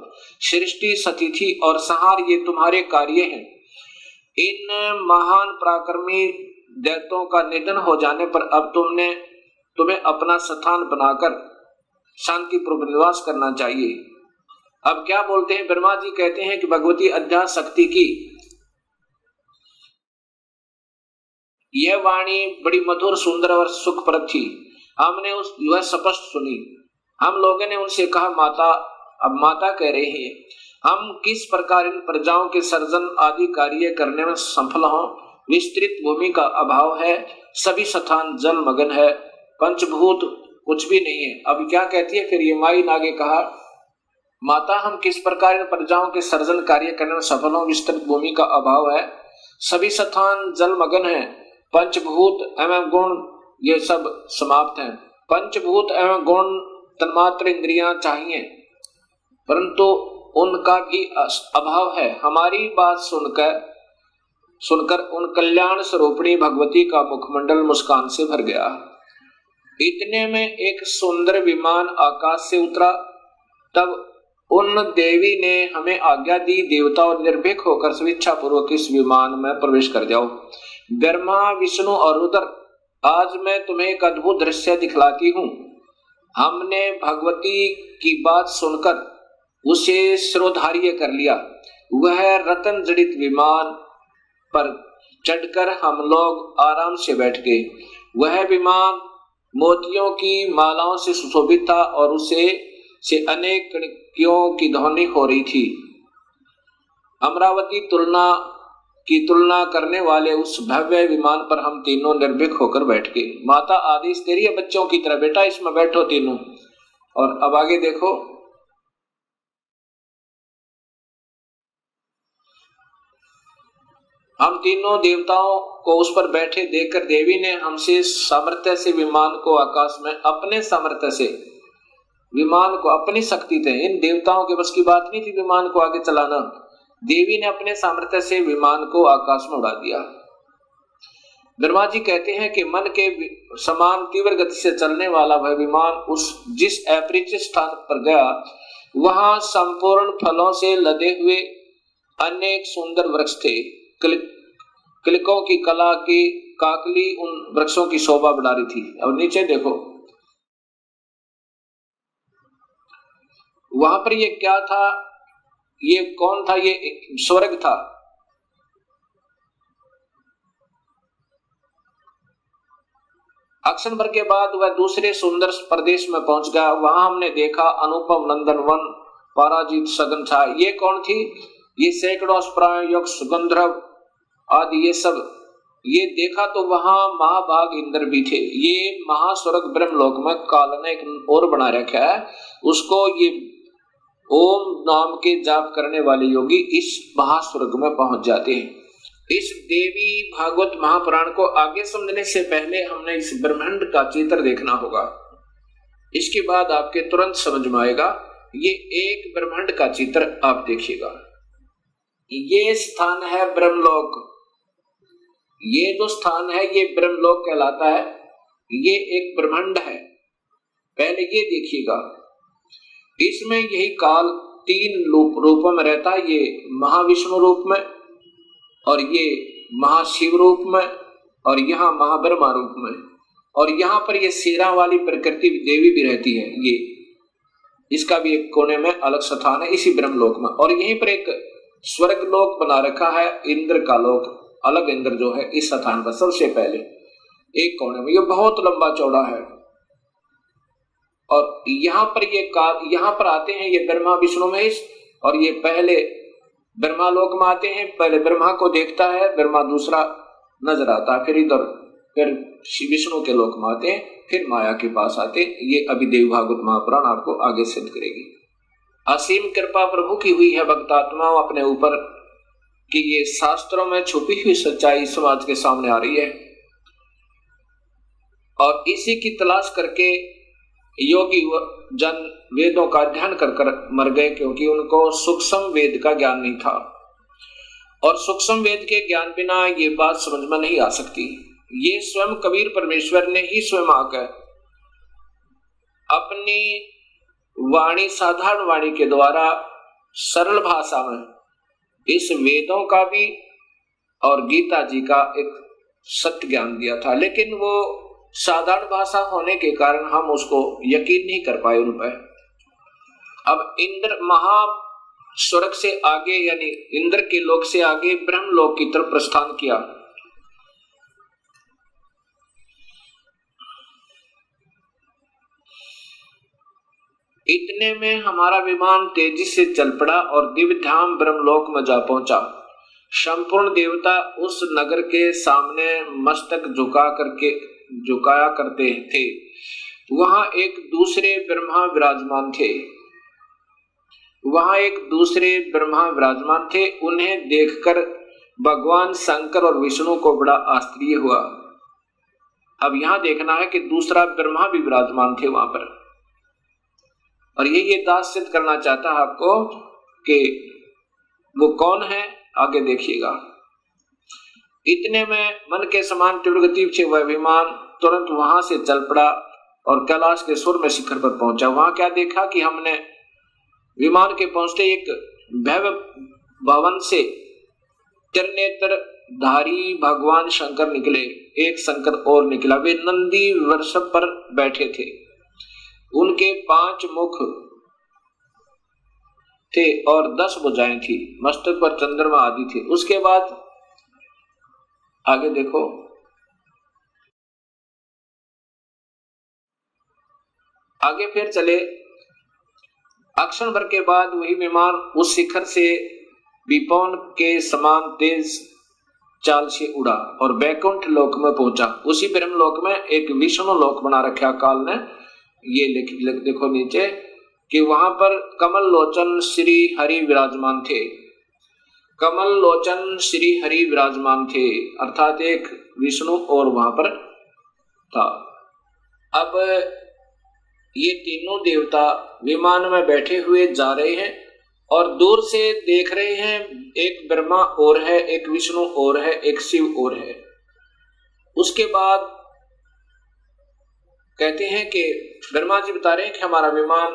B: सृष्टि, सतिथि और संहार ये तुम्हारे कार्य हैं। इन महान पराक्रमी दैत्यों का निधन हो जाने पर अब तुम्हें अपना स्थान बनाकर शांतिपूर्वक निवास करना चाहिए। अब क्या बोलते हैं ब्रह्मा जी? कहते हैं कि भगवती अध्यास शक्ति की यह वाणी बड़ी मधुर, सुंदर और सुखप्रद थी। हमने वह स्पष्ट सुनी। हम लोगों ने उनसे कहा, माता, अब माता कह रहे हैं, हम किस प्रकार इन प्रजाओं के सर्जन आदि कार्य करने में सफल हों? विस्तृत भूमि का अभाव है, सभी स्थान जल मगन है, पंचभूत कुछ भी नहीं है। अब क्या कहती है फिर ये माई ने आगे कहा, माता, हम किस प्रकार इन प्रजाओं के सर्जन कार्य करने में सफल हों? विस्तृत भूमि का अभाव है, सभी स्थान जल मगन है, पंचभूत एवं गुण ये सब समाप्त हैं। पंचभूत एवं गुण तन्मात्र इंद्रियां चाहिए, परंतु उनका भी अभाव है। हमारी बात सुनकर उन कल्याण स्वरूपिणी भगवती का मुखमंडल मुस्कान से भर गया। इतने में एक सुंदर विमान आकाश से उतरा। तब उन देवी ने हमें आज्ञा दी, देवता और निर्भीक होकर स्वेच्छा पूर्वक इस विमान में प्रवेश कर जाओ। ब्रह्मा, विष्णु और रुद्र, आज मैं तुम्हें एक अद्भुत दृश्य दिखलाती हूँ। हमने भगवती की बात सुनकर उसे शिरोधार्य कर लिया। वह रत्न जड़ित विमान पर चढ़कर हम लोग आराम से बैठ गए। वह विमान मोतियों की मालाओं से सुशोभित था और उसे से अनेक कणियों की ध्वनि हो रही थी। अमरावती की तुलना करने वाले उस भव्य विमान पर हम तीनों निर्भीक होकर बैठ गए। माता आदेश दे रही है बच्चों की तरह, बेटा इसमें बैठो तीनों। और अब आगे देखो, हम तीनों देवताओं को उस पर बैठे देखकर देवी ने हमसे सामर्थ्य से विमान को आकाश में, अपने सामर्थ्य से विमान को, अपनी शक्ति थे, इन देवताओं के बस की बात नहीं थी विमान को आगे चलाना। देवी ने अपने सामर्थ्य से विमान को आकाश में उड़ा दिया। ब्रह्मा जी कहते हैं कि मन के समान तीव्र गति से चलने वाला वह विमान जिस अपरिचित स्थान पर गया, वहां संपूर्ण फलों से लदे हुए अनेक सुंदर वृक्ष थे। किलकों की कला की काकली उन वृक्षों की शोभा बढ़ा रही थी। अब नीचे देखो, वहां पर ये क्या था? ये कौन था? ये स्वर्ग था। अक्षण भर के बाद वह दूसरे सुंदर प्रदेश में पहुंच गया। वहां हमने देखा अनुपम नंदन वन, पराजित सघन था। ये कौन थी? ये सैकड़ों अश्वराएं, यक्ष, गंधर्व आदि ये सब। ये देखा तो वहां महाभाग इंद्र भी थे। ये महास्वर्ग ब्रह्मलोक में काल ने एक और बना रखा है, उसको ये ओम नाम के जाप करने वाले योगी इस महास्वर्ग में पहुंच जाते हैं। इस देवी भागवत महापुराण को आगे समझने से पहले हमने इस ब्रह्मांड का चित्र देखना होगा। इसके बाद आपके तुरंत समझ में आएगा। ये एक ब्रह्मांड का चित्र आप देखिएगा। ये स्थान है ब्रह्मलोक। ये जो स्थान है ये ब्रह्मलोक कहलाता है। ये एक ब्रह्मांड है। पहले ये देखिएगा, इसमें यही काल तीन रूपों में रहता है। ये महाविष्णु रूप में, और ये महाशिव रूप में, और यहाँ महाब्रह्मा रूप में, और यहाँ पर ये शेरा वाली प्रकृति देवी भी रहती है। ये इसका भी एक कोने में अलग स्थान है इसी ब्रह्मलोक में। और यहीं पर एक स्वर्ग लोक बना रखा है, इंद्र का लोक, अलग इंद्र जो है इस स्थान पर सबसे पहले एक कोने में। ये बहुत लंबा चौड़ा है। और यहाँ पर आते हैं ये ब्रह्मा विष्णु महेश, और ये पहले ब्रह्मा लोक में आते हैं। पहले ब्रह्मा को देखता है, ब्रह्मा दूसरा नजर आता है, फिर इधर फिर विष्णु के लोक में आते हैं, फिर माया के पास आते हैं। ये अभी देव भागवत महापुराण आपको आगे सिद्ध करेगी। असीम कृपा प्रभु की हुई है भक्तात्माओं अपने ऊपर कि ये शास्त्रों में छुपी हुई सच्चाई समाज के सामने आ रही है, और इसी की तलाश करके योगी जन वेदों का अध्ययन कर मर गए, क्योंकि उनको सूक्ष्म वेद का ज्ञान नहीं था। और सूक्ष्म वेद के ज्ञान बिना ये बात समझ में नहीं आ सकती। ये स्वयं कबीर परमेश्वर ने ही स्वयं आकर अपनी वाणी, साधारण वाणी के द्वारा सरल भाषा में इस वेदों का भी और गीता जी का एक सत्य ज्ञान दिया था, लेकिन वो साधारण भाषा होने के कारण हम उसको यकीन नहीं कर पाए उन पर। अब इंद्र महा स्वर्ग से आगे यानी इंद्र के लोक से आगे ब्रह्म लोक की तरफ प्रस्थान किया। इतने में हमारा विमान तेजी से चल पड़ा और दिव्य धाम ब्रह्मलोक में जा पहुंचा। संपूर्ण देवता उस नगर के सामने मस्तक झुकाया करते थे। वहां एक दूसरे ब्रह्मा विराजमान थे। उन्हें देखकर भगवान शंकर और विष्णु को बड़ा आश्चर्य हुआ। अब यहां देखना है कि दूसरा ब्रह्मा भी विराजमान थे वहां पर, और ये दास सिद्ध करना चाहता है आपको कि वो कौन है, आगे देखिएगा। इतने में मन के समान तीव्र गति से वह विमान तुरंत वहां से चल पड़ा और कैलाश के सुर में शिखर पर पहुंचा। वहां क्या देखा कि हमने विमान के पहुंचते एक भव्य भवन से त्रिनेत्र धारी भगवान शंकर निकले। एक शंकर और निकला, वे नंदी वृषभ पर बैठे थे। उनके 5 मुख थे और 10 भुजाएं थी। मस्तक पर चंद्रमा आदि थे। उसके बाद आगे देखो, आगे फिर चले। अक्षण भर के बाद वही विमान उस शिखर से विपौन के समान तेज चाल से उड़ा और बैकुंठ लोक में पहुंचा। उसी ब्रह्म लोक में एक विष्णु लोक बना रखा काल ने, ये देखो नीचे कि वहां पर कमल लोचन श्री हरि विराजमान थे। कमल लोचन श्री हरि विराजमान थे, अर्थात एक विष्णु और वहां पर था। अब ये तीनों देवता विमान में बैठे हुए जा रहे हैं और दूर से देख रहे हैं, एक ब्रह्मा और है, एक विष्णु और है, एक शिव और है। उसके बाद कहते हैं कि ब्रह्मा जी बता रहे हैं कि हमारा विमान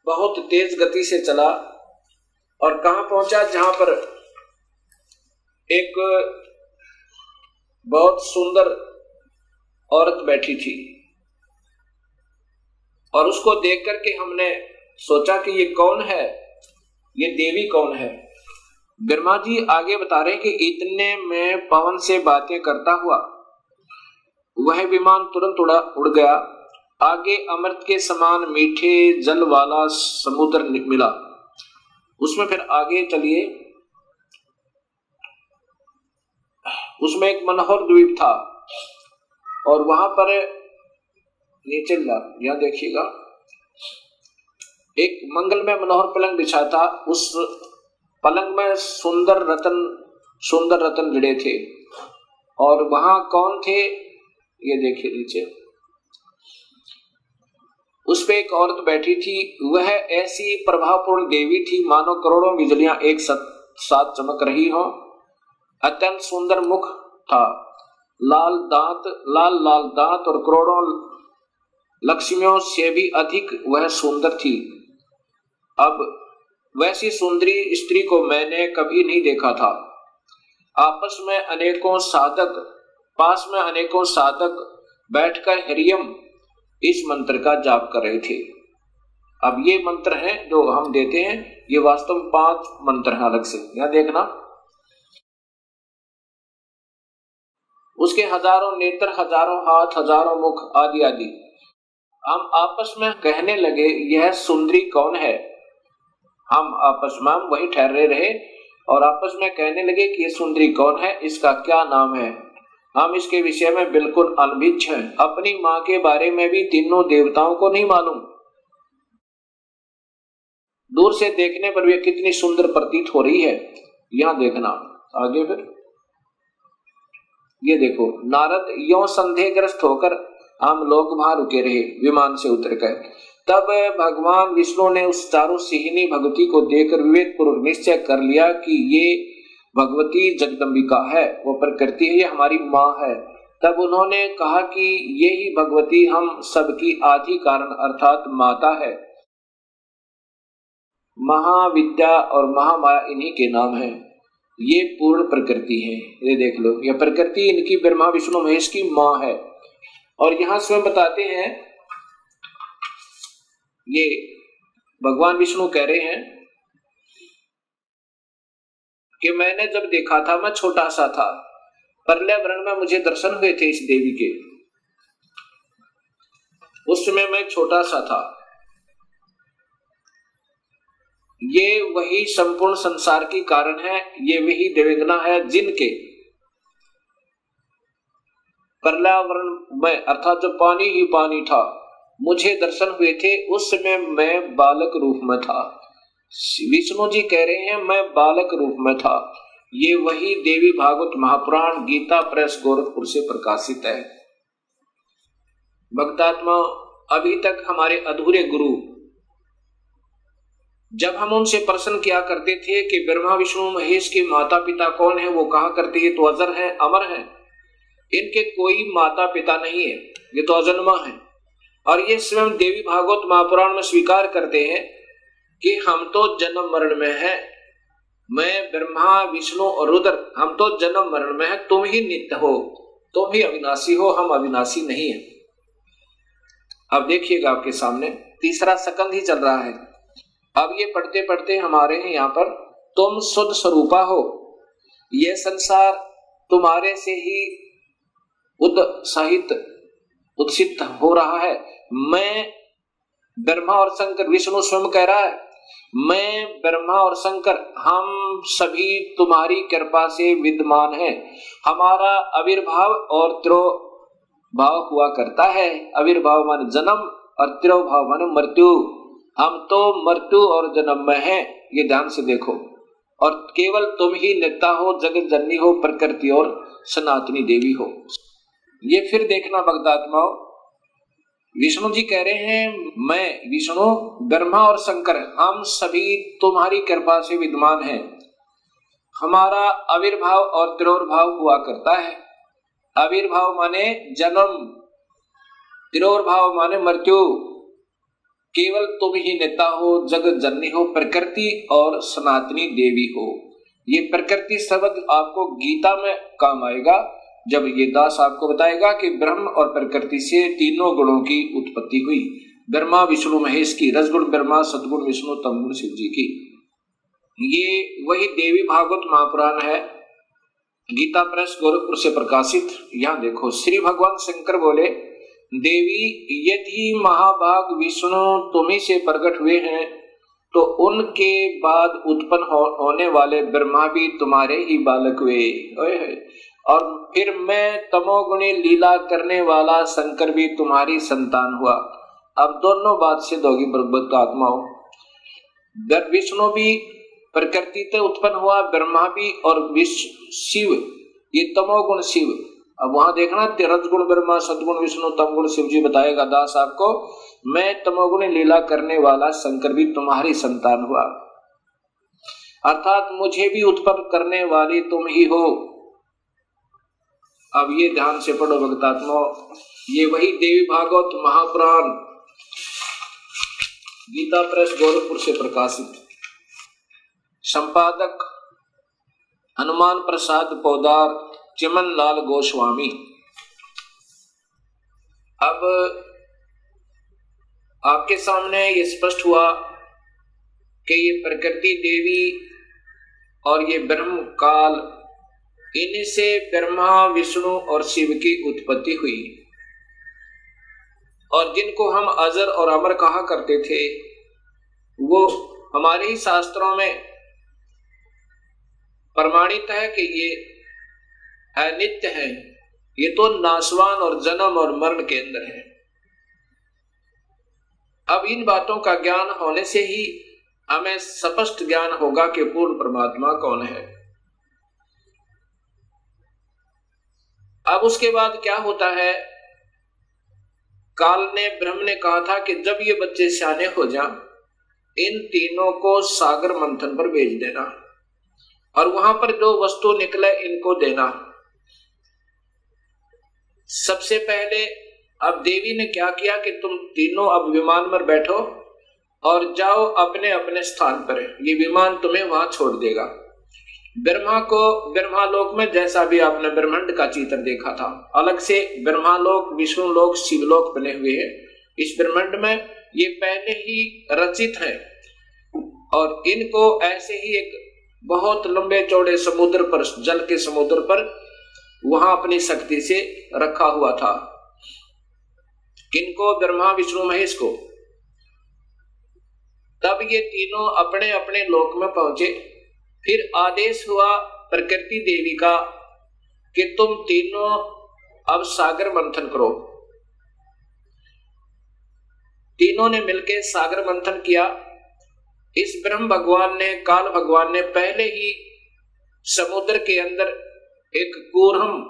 B: बहुत तेज गति से चला और कहां पहुंचा, जहां पर एक बहुत सुंदर औरत बैठी थी और उसको देख करके हमने सोचा कि ये कौन है, ये देवी कौन है। ब्रह्मा जी आगे बता रहे हैं कि इतने में पवन से बातें करता हुआ वह विमान तुरंत उड़ गया। आगे अमृत के समान मीठे जल वाला समुद्र मिला। उसमें फिर आगे चलिए, उसमें एक मनोहर द्वीप था और वहां पर नीचे यहां देखिएगा एक मंगलमय मनोहर पलंग बिछा था। उस पलंग में सुंदर रतन जड़े थे और वहां कौन थे, ये देखिए नीचे। उस पे एक औरत बैठी थी। वह ऐसी प्रभावपूर्ण देवी थी मानो करोड़ों बिजलियां एक साथ चमक रही हो। अत्यंत सुंदर मुख था, लाल दांत और करोड़ों लक्ष्मियों से भी अधिक वह सुंदर थी। अब वैसी सुंदरी स्त्री को मैंने कभी नहीं देखा था। पास में अनेकों साधक बैठकर हरियम इस मंत्र का जाप कर रहे थे। अब ये मंत्र हैं जो हम देते हैं, ये वास्तव में 5 मंत्र हैं अलग से, यहां देखना। उसके हजारों नेत्र, हजारों हाथ, हजारों मुख आदि आदि। हम आपस में कहने लगे यह सुंदरी कौन है। हम आपस में वही ठहरे रहे और आपस में कहने लगे कि यह सुंदरी कौन है, इसका क्या नाम है। हम इसके विषय में बिल्कुल अनभिज्ञ हैं। अपनी मां के बारे में भी तीनों देवताओं को नहीं मालूम। दूर से देखने पर भी कितनी सुंदर प्रतीत हो रही है। यहां देखना आगे फिर ये देखो, नारद यों संदेहग्रस्त होकर हम लोग वहां रुके रहे विमान से उतर कर। तब भगवान विष्णु ने उस चारों सिहिनी भगवती को देखकर विवेक पूर्वक निश्चय कर लिया कि ये भगवती जगदम्बिका है, वो प्रकृति है, ये हमारी माँ है। तब उन्होंने कहा कि यही भगवती हम सबकी आदि कारण अर्थात माता है। महाविद्या और महामाया इन्हीं के नाम है। ये पूर्ण प्रकृति है। ये देख लो, यह प्रकृति इनकी ब्रह्मा विष्णु महेश की माँ है। और यहां स्वयं बताते हैं, ये भगवान विष्णु कह रहे हैं कि मैंने जब देखा था, मैं छोटा सा था, पर्यावरण में मुझे दर्शन हुए थे इस देवी के। उस समय मैं छोटा सा था। ये वही संपूर्ण संसार की कारण है, ये वही देवेंद्र है जिनके पर्यावरण में अर्थात जब पानी ही पानी था, मुझे दर्शन हुए थे। उस समय मैं बालक रूप में था। विष्णु जी कह रहे हैं मैं बालक रूप में था। ये वही देवी भागवत महापुराण गीता प्रेस गोरखपुर से प्रकाशित है। भक्तात्मा, अभी तक हमारे अधूरे गुरु, जब हम उनसे प्रश्न किया करते थे कि ब्रह्मा विष्णु महेश के माता पिता कौन है, वो कहा करते ये तो अजर है, अमर है, इनके कोई माता पिता नहीं है, ये तो अजन्मा है। और ये स्वयं देवी भागवत महापुराण में स्वीकार करते हैं कि हम तो जन्म मरण में है। मैं ब्रह्मा विष्णु और रुद्र, हम तो जन्म मरण में है, तुम ही नित्य हो, तुम ही अविनाशी हो, हम अविनाशी नहीं है। अब देखिएगा आपके सामने तीसरा सकंद ही चल रहा है। अब ये पढ़ते पढ़ते हमारे यहाँ पर तुम शुद्ध स्वरूपा हो, ये संसार तुम्हारे से ही उत्सित हो रहा है। मैं ब्रह्मा और शंकर, विष्णु स्वयं कह रहा है, मैं ब्रह्मा और शंकर हम सभी तुम्हारी कृपा से विद्यमान हैं। हमारा आविर्भाव और तिरोभाव हुआ करता है। आविर्भाव माने जन्म और तिरोभाव माने मृत्यु। हम तो मृत्यु और जन्म में हैं, ये ध्यान से देखो। और केवल तुम ही नित्या हो, जगत जननी हो, प्रकृति और सनातनी देवी हो। ये फिर देखना भक्तात्माओं, विष्णु जी कह रहे हैं मैं विष्णु, ब्रह्मा और शंकर हम सभी तुम्हारी कृपा से विद्यमान हैं। हमारा आविर्भाव और तिरोभाव हुआ करता है। आविर्भाव माने जन्म, तिरोभाव माने मृत्यु। केवल तुम ही नेता हो, जगत जननी हो, प्रकृति और सनातनी देवी हो। ये प्रकृति शब्द आपको गीता में काम आएगा, जब ये दास आपको बताएगा कि ब्रह्म और प्रकृति से तीनों गुणों की उत्पत्ति हुई। ब्रह्मा विष्णु महेश की, रसगुण ब्रह्मा, सदगुण विष्णु, तमगुण शिव जी की। ये वही देवी भागवत महापुराण है, गीता प्रेस गोरखपुर से प्रकाशित। यहाँ देखो, श्री भगवान शंकर बोले, देवी यदि महाभाग विष्णु तुम्ही से प्रकट हुए हैं, तो उनके बाद उत्पन्न होने वाले ब्रह्मा भी तुम्हारे ही बालक हुए। और फिर मैं तमोगुणी लीला करने वाला शंकर भी तुम्हारी संतान हुआ। अब दोनों बात सिद्ध होगी भगवत आत्माओं। विष्णु भी प्रकृति से उत्पन्न हुआ, ब्रह्मा भी, और शिव ये तमोगुण शिव। अब वहां देखना, रजगुण ब्रह्मा, सदगुण विष्णु, तमगुण शिव जी बताएगा दास आपको। मैं तमोगुणी लीला करने वाला शंकर भी तुम्हारी संतान हुआ, अर्थात मुझे भी उत्पन्न करने वाली तुम ही हो। अब ये ध्यान से पढ़ो भक्तात्मा, ये वही देवी भागवत महापुराण गीता प्रेस गोरखपुर से प्रकाशित। संपादक हनुमान प्रसाद पोदार, चिमन लाल गोस्वामी। अब आपके सामने ये स्पष्ट हुआ कि ये प्रकृति देवी और ये ब्रह्म काल, इनसे ब्रह्मा विष्णु और शिव की उत्पत्ति हुई। और जिनको हम अजर और अमर कहा करते थे, वो हमारे ही शास्त्रों में प्रमाणित है कि ये अनित्य है, ये तो नाशवान और जन्म और मरण के अंदर है। अब इन बातों का ज्ञान होने से ही हमें स्पष्ट ज्ञान होगा कि पूर्ण परमात्मा कौन है। अब उसके बाद क्या होता है, काल ने, ब्रह्म ने कहा था कि जब ये बच्चे सियाने हो जाएं, इन तीनों को सागर मंथन पर भेज देना और वहां पर जो वस्तु निकले इनको देना। सबसे पहले अब देवी ने क्या किया कि तुम तीनों अब विमान में बैठो और जाओ अपने अपने स्थान पर, ये विमान तुम्हें वहां छोड़ देगा। ब्रह्मा को ब्रह्मालोक में, जैसा भी आपने ब्रह्मांड का चित्र देखा था, अलग से ब्रह्मालोक, विष्णुलोक, शिवलोक बने हुए हैं। इस ब्रह्मांड में ये पहले ही रचित है और इनको ऐसे ही एक बहुत लंबे चौड़े समुद्र पर, जल के समुद्र पर, वहां अपनी शक्ति से रखा हुआ था। किनको? ब्रह्मा, विष्णु, महेश को। तब ये तीनों अपने अपने लोक में पहुंचे। फिर आदेश हुआ प्रकृति देवी का कि तुम तीनों अब सागर मंथन करो। तीनों ने मिलकर सागर मंथन किया। इस ब्रह्म भगवान ने, काल भगवान ने पहले ही समुद्र के अंदर एक कूर्म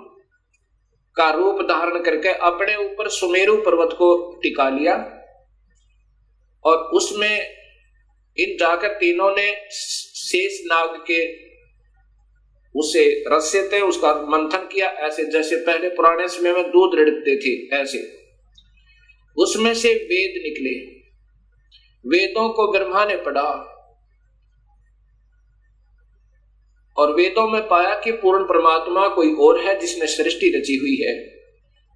B: का रूप धारण करके अपने ऊपर सुमेरु पर्वत को टिका लिया और उसमें इन जाकर तीनों ने शेष नाग के उसे रस्से थे उसका मंथन किया, ऐसे जैसे पहले पुराने समय में दूध रिड़कते थे ऐसे। उसमें से वेद निकले। वेदों को ब्रह्मा ने पढ़ा और वेदों में पाया कि पूर्ण परमात्मा कोई और है जिसने सृष्टि रची हुई है,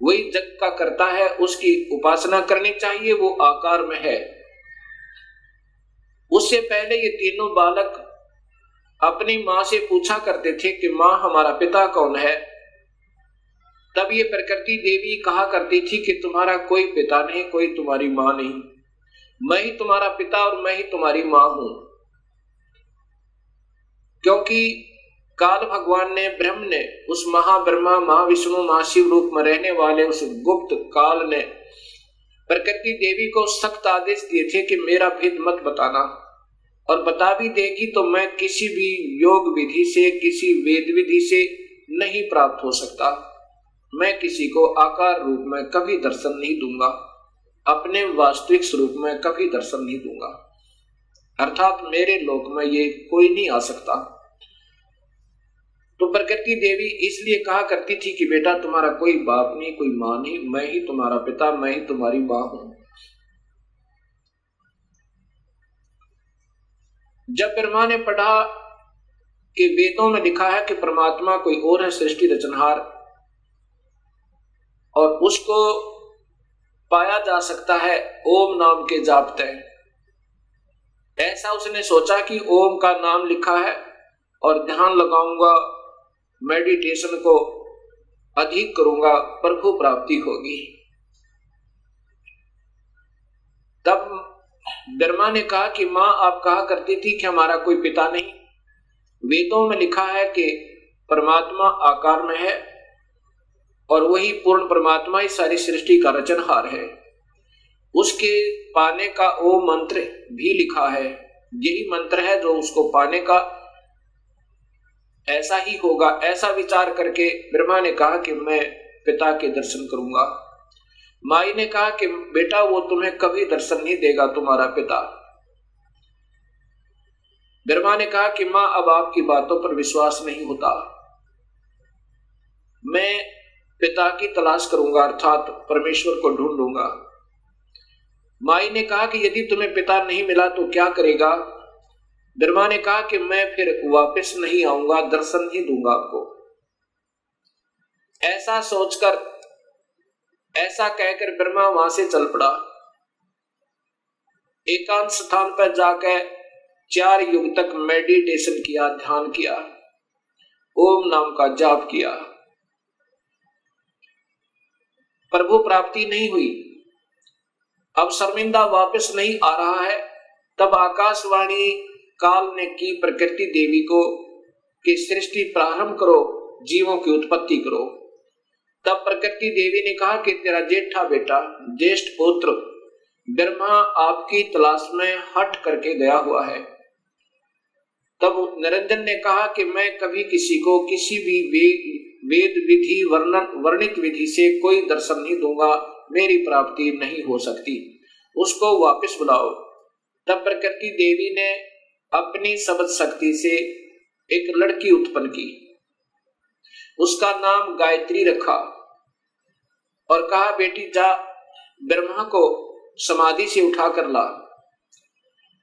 B: वही जग का करता है, उसकी उपासना करनी चाहिए, वो आकार में है। उससे पहले ये तीनों बालक अपनी मां से पूछा करते थे कि मां हमारा पिता कौन है। तब ये प्रकृति देवी कहा करती थी कि तुम्हारा कोई पिता नहीं, कोई तुम्हारी मां नहीं, मैं ही तुम्हारा पिता और मैं ही तुम्हारी मां हूं। क्योंकि काल भगवान ने, ब्रह्म ने, उस महाब्रह्मा, महाविष्णु, महाशिव रूप में रहने वाले उस गुप्त काल ने प्रकृति देवी को सख्त आदेश दिए थे कि मेरा भेद मत बताना, और बता भी देगी तो मैं किसी भी योग विधि से, किसी वेद विधि से नहीं प्राप्त हो सकता। मैं किसी को आकार रूप में कभी दर्शन नहीं दूंगा, अपने वास्तविक स्वरूप में कभी दर्शन नहीं दूंगा, अर्थात मेरे लोक में ये कोई नहीं आ सकता। तो प्रकृति देवी इसलिए कहा करती थी कि बेटा तुम्हारा कोई बाप नहीं, कोई मां नहीं, मैं ही तुम्हारा पिता, मैं ही तुम्हारी मां हूं। जब ब्रह्मा ने पढ़ा कि वेदों में लिखा है कि परमात्मा कोई और है, सृष्टि रचनहार, और उसको पाया जा सकता है ओम नाम के जाप तय, ऐसा उसने सोचा कि ओम का नाम लिखा है और ध्यान लगाऊंगा, मेडिटेशन को अधिक करूंगा, प्रभु प्राप्ति होगी। तब ब्रह्मा ने कहा कि मां आप कहा करती थी कि हमारा कोई पिता नहीं, वेदों में लिखा है कि परमात्मा आकार में है और वही पूर्ण परमात्मा ही सारी सृष्टि का रचनहार है। उसके पाने का ओम मंत्र भी लिखा है, यही मंत्र है जो उसको पाने का, ऐसा ही होगा। ऐसा विचार करके ब्रह्मा ने कहा कि मैं पिता के दर्शन करूंगा। माई ने कहा कि बेटा वो तुम्हें कभी दर्शन नहीं देगा, तुम्हारा पिता। ब्रह्मा ने कहा कि मां अब आपकी बातों पर विश्वास नहीं होता, मैं पिता की तलाश करूंगा, अर्थात परमेश्वर को ढूंढूंगा। माई ने कहा कि यदि तुम्हें पिता नहीं मिला तो क्या करेगा? ब्रह्मा ने कहा कि मैं फिर वापस नहीं आऊंगा, दर्शन नहीं दूंगा आपको। ऐसा सोचकर, ऐसा कहकर ब्रह्मा वहां से चल पड़ा। एकांत स्थान पर जाकर 4 युग तक मेडिटेशन किया, ध्यान किया, ओम नाम का जाप किया। प्रभु प्राप्ति नहीं हुई। अब शर्मिंदा वापस नहीं आ रहा है। तब आकाशवाणी काल ने की प्रकृति देवी को कि सृष्टि प्रारंभ करो, जीवों की उत्पत्ति करो। तब प्रकृति देवी ने कहा कि तेरा जेठा बेटा, ज्येष्ठ पुत्र ब्रह्मा आपकी तलाश में हट करके गया हुआ है। तब निरंजन ने कहा कि मैं कभी किसी को किसी भी वेद विधि, वर्णित विधि से कोई दर्शन नहीं दूंगा, मेरी प्राप्ति नहीं हो सकती, उसको वापस बुलाओ। तब प्रकृति देवी ने अपनी शब्द शक्ति से एक लड़की उत्पन्न की, उसका नाम गायत्री रखा। और कहा, बेटी जा ब्रह्मा को समाधि से उठा कर ला,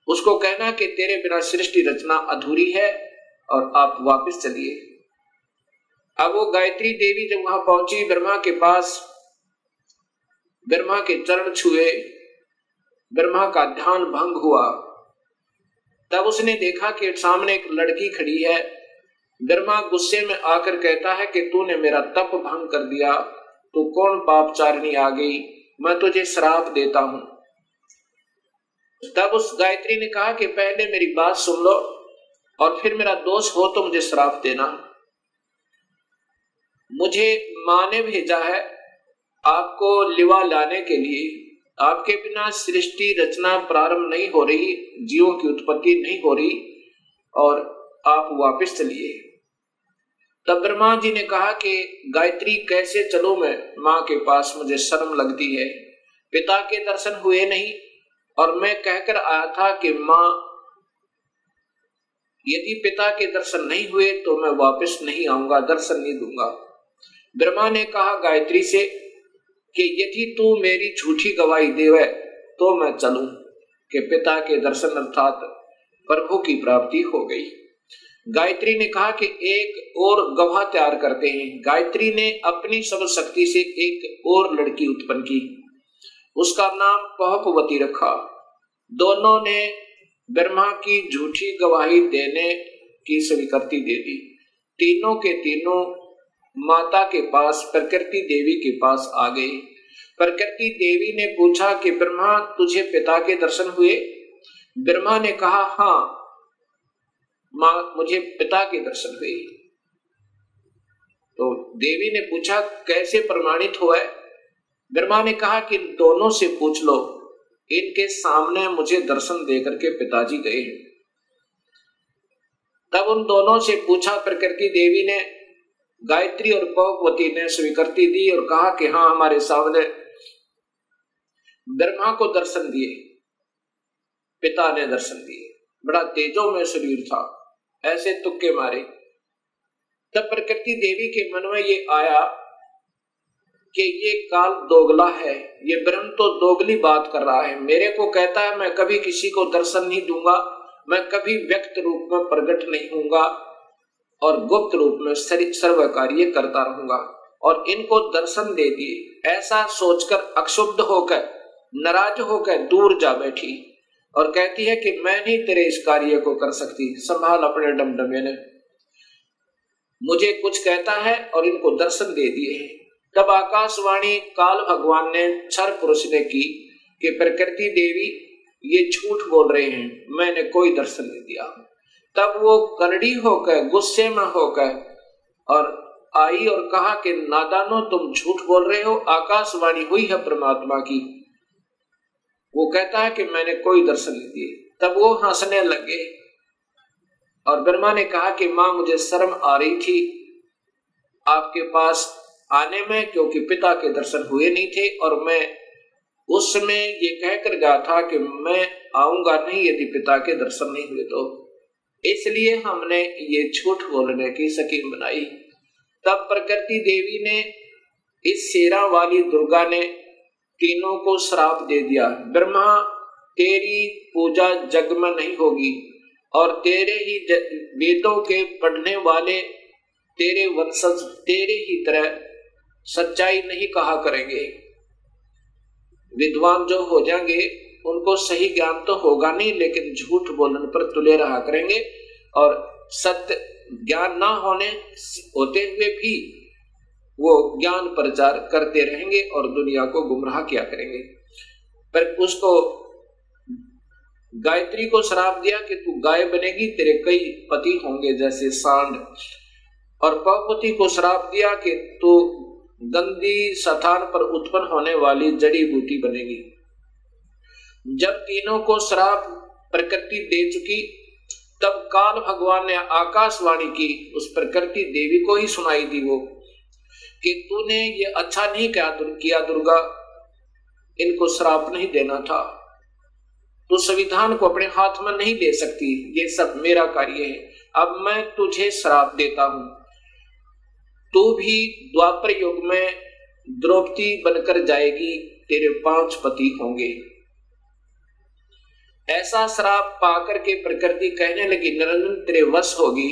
B: उसको कहना कि तेरे बिना सृष्टि रचना अधूरी है और आप वापस चलिए। अब वो गायत्री देवी जब वहां पहुंची ब्रह्मा के पास, ब्रह्मा के चरण छुए, ब्रह्मा का ध्यान भंग हुआ, तब उसने देखा कि सामने एक लड़की खड़ी है। ब्रह्मा गुस्से में आकर कहता है कि तूने मेरा तप भंग कर दिया, तू कौन पापचारिणी आ गई, मैं तुझे श्राप देता हूं। तब उस गायत्री ने कहा कि पहले मेरी बात सुन लो और फिर मेरा दोष हो तो मुझे श्राप देना। मुझे मां ने भेजा है आपको लिवा लाने के लिए, आपके बिना सृष्टि रचना प्रारंभ नहीं हो रही, जीवों की उत्पत्ति नहीं हो रही और आप वापस चलिए। तब ब्रह्मा जी ने कहा कि गायत्री कैसे चलूं मैं मां के पास, मुझे शर्म लगती है, पिता के दर्शन हुए नहीं और मैं कहकर आया था कि मां यदि पिता के दर्शन नहीं हुए तो मैं वापस नहीं आऊंगा, दर्शन नहीं दूंगा। ब्रह्मा ने कहा गायत्री से कि यदि तू मेरी झूठी गवाही देवे तो मैं चलूं कि पिता के दर्शन अर्थात प्रभु की प्राप्ति हो गई। गायत्री ने कहा कि एक और गवाह तैयार करते हैं। गायत्री ने अपनी सब शक्ति से एक और लड़की उत्पन्न की, उसका नाम पहुपवती रखा। दोनों ने ब्रह्मा की झूठी गवाही देने की स्वीकृति दे दी। तीनों के तीनों माता के पास, प्रकृति देवी के पास आ गए। प्रकृति देवी ने पूछा कि ब्रह्मा तुझे पिता के दर्शन हुए? ब्रह्मा ने कहा हाँ मां, मुझे पिता के दर्शन हुए। तो देवी ने पूछा कैसे प्रमाणित हुआ है? ब्रह्मा ने कहा कि दोनों से पूछ लो, इनके सामने मुझे दर्शन देकर के पिताजी गए हैं। तब उन दोनों से पूछा, प्रकृति देवी ने, गायत्री और पहुपवती ने स्वीकृति दी और कहा कि हाँ हमारे सामने ब्रह्मा को दर्शन दिए, पिता ने दर्शन दिए। बड़ा तेजो में शरीर था, ऐसे तुक्के मारे। तब प्रकृति देवी के मन में ये आया कि ये काल दोगला है, ये ब्रह्म तो दोगली बात कर रहा है। मेरे को कहता है मैं कभी किसी को दर्शन नहीं दूंगा, मैं कभी व्यक्त रूप में प्रकट नहीं होऊंगा और गुप्त रूप में सर्व कार्य करता रहूंगा, और इनको दर्शन दे दिए। ऐसा सोचकर अक्षुब्ध होकर, नाराज होकर दूर जा बैठी और कहती है कि मैं नहीं तेरे इस कार्य को कर सकती, संभाल अपने डमडमे ने। मुझे कुछ कहता है और इनको दर्शन दे दिए हैं। तब आकाशवाणी काल भगवान ने क्षर पुरुष ने की कि प्रकृति देवी ये झूठ बोल रहे हैं, मैंने कोई दर्शन नहीं दिया। तब वो कनड़ी होकर, गुस्से में होकर और आई और कहा कि नादानो तुम झूठ बोल रहे हो, आकाशवाणी हुई है परमात्मा की। वो कहता है कि मैंने कोई दर्शन नहीं दिए। तब वो हंसने लगे और ब्रह्मा ने कहा कि मां मुझे शर्म आ रही थी आपके पास आने में, क्योंकि पिता के दर्शन हुए नहीं थे और मैं उस समय ये कहकर गया था कि मैं आऊंगा नहीं यदि पिता के दर्शन नहीं हुए तो, इसलिए हमने ये झूठ बोलने की स्कीम बनाई। तब प्रकृति देवी ने, इस शेरा वाली दुर्गा ने तीनों को श्राप दे दिया, ब्रह्मा तेरी पूजा जग में नहीं होगी और तेरे ही वेदों के पढ़ने वाले तेरे वंशज तेरे ही तरह सच्चाई नहीं कहा करेंगे। विद्वान जो हो जाएंगे उनको सही ज्ञान तो होगा नहीं, लेकिन झूठ बोलने पर तुले रहा करेंगे और सत्य ज्ञान ना होते हुए भी वो ज्ञान प्रचार करते रहेंगे और दुनिया को गुमराह किया करेंगे। पर उसको गायत्री को श्राप दिया कि तू गाय बनेगी, तेरे कई पति होंगे जैसे सांड, और पहुपति को श्राप दिया कि तू गंदी स्थान पर उत्पन्न होने वाली जड़ी बूटी बनेगी। जब तीनों को श्राप प्रकृति दे चुकी, तब काल भगवान ने आकाशवाणी की, उस प्रकृति देवी को ही सुनाई दी वो कि तूने ये अच्छा नहीं किया दुर्गा, इनको श्राप नहीं देना था, तू संविधान को अपने हाथ में नहीं ले सकती, ये सब मेरा कार्य है, अब मैं तुझे श्राप देता हूं। तू भी द्वापर युग में द्रौपदी बनकर जाएगी, तेरे 5 पति होंगे। ऐसा श्राप पाकर के प्रकृति कहने लगी, निरंजन तेरे वश होगी,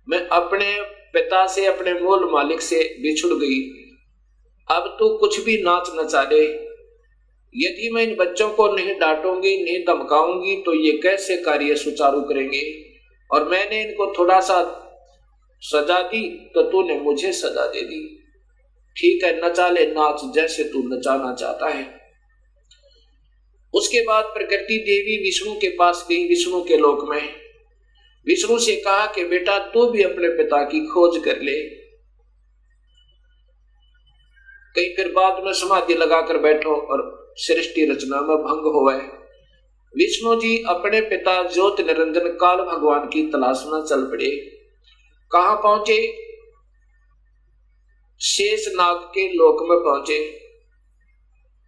B: मैं अपने पिता से, अपने मूल मालिक से बिछुड़ गई, अब तू कुछ भी नाच नचा ले। यदि मैं इन बच्चों को नहीं डांटूंगी, नहीं धमकाऊंगी तो ये कैसे कार्य सुचारू करेंगे, और मैंने इनको थोड़ा सा सजा दी तो तूने मुझे सजा दे दी। ठीक है, नचा ले, नाच जैसे तू नचाना चाहता है। उसके बाद प्रकृति देवी विष्णु के पास गई, विष्णु के लोक में। विष्णु से कहा कि बेटा तू भी अपने पिता की खोज कर ले, कहीं फिर बाद में समाधि लगाकर बैठो और सृष्टि रचना में भंग होवे। विष्णु जी अपने पिता ज्योति निरंजन काल भगवान की तलाश में चल पड़े। कहां पहुंचे? शेषनाग के लोक में पहुंचे।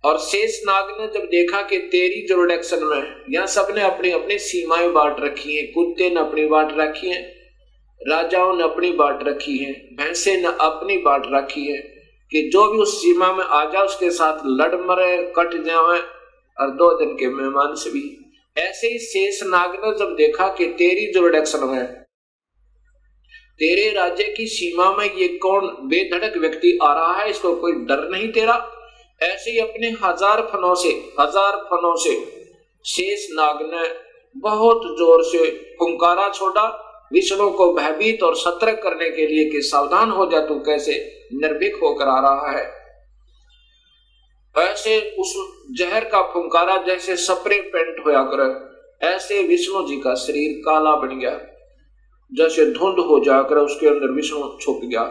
B: और शेषनाग ने जब देखा कि तेरी जुरिडक्शन में यहाँ सबने अपनी अपनी सीमाएं बांट रखी हैं, कुत्ते ने अपनी बांट रखी है, राजाओं ने अपनी बांट रखी है, भैंसे ने अपनी बांट रखी है, कि जो भी उस सीमा में आ जाए उसके साथ लड़ मरे, कट जाए, और 2 दिन के मेहमान से भी। ऐसे ही शेषनाग ने जब देखा कि तेरी जुरिडक्शन में, तेरे राज्य की सीमा में ये कौन बेधड़क व्यक्ति आ रहा है, इसको कोई डर नहीं तेरा, ऐसे ही अपने 1000 फनों से शेषनाग ने बहुत जोर से पुंकारा छोड़ा, विष्णु को भयभीत और सतर्क करने के लिए कि सावधान हो जा, तू कैसे निर्भीक होकर आ रहा है। ऐसे उस जहर का फुंकारा जैसे स्प्रे पेंट होया करे, ऐसे विष्णु जी का शरीर काला बन गया, जैसे धुंध हो जाकर उसके अंदर विष्णु छुप गया।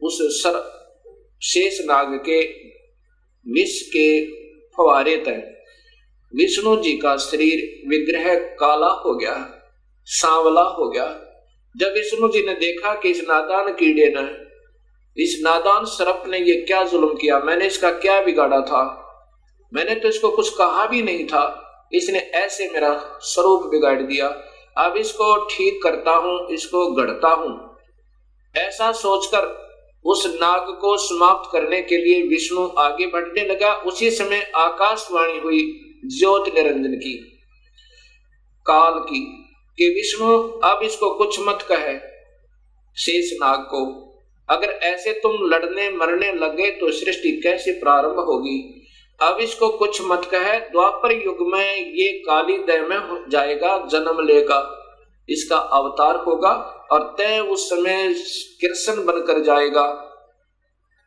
B: उस शेषनाग के विष के फवारे तय विष्णु जी का शरीर विग्रह काला हो गया, सांवला हो गया। जब विष्णु जी ने देखा कि इस नादान कीड़े ने, इस नादान सर्प ने ये क्या जुल्म किया, मैंने इसका क्या बिगाड़ा था, मैंने तो इसको कुछ कहा भी नहीं था, इसने ऐसे मेरा स्वरूप बिगाड़ दिया, अब इसको ठीक करता हूं, इसको गढ़ता हूं। ऐसा सोचकर उस नाग को समाप्त करने के लिए विष्णु आगे बढ़ने लगा। उसी समय आकाशवाणी हुई ज्योति निरंजन की, काल की, कि विष्णु अब इसको कुछ मत कहे शेषनाग को, अगर ऐसे तुम लड़ने मरने लगे तो सृष्टि कैसे प्रारंभ होगी। अब इसको कुछ मत कहे, द्वापर युग में ये काली देह में हो जाएगा, जन्म लेगा, इसका अवतार होगा, और तय उस समय कृष्ण बनकर जाएगा,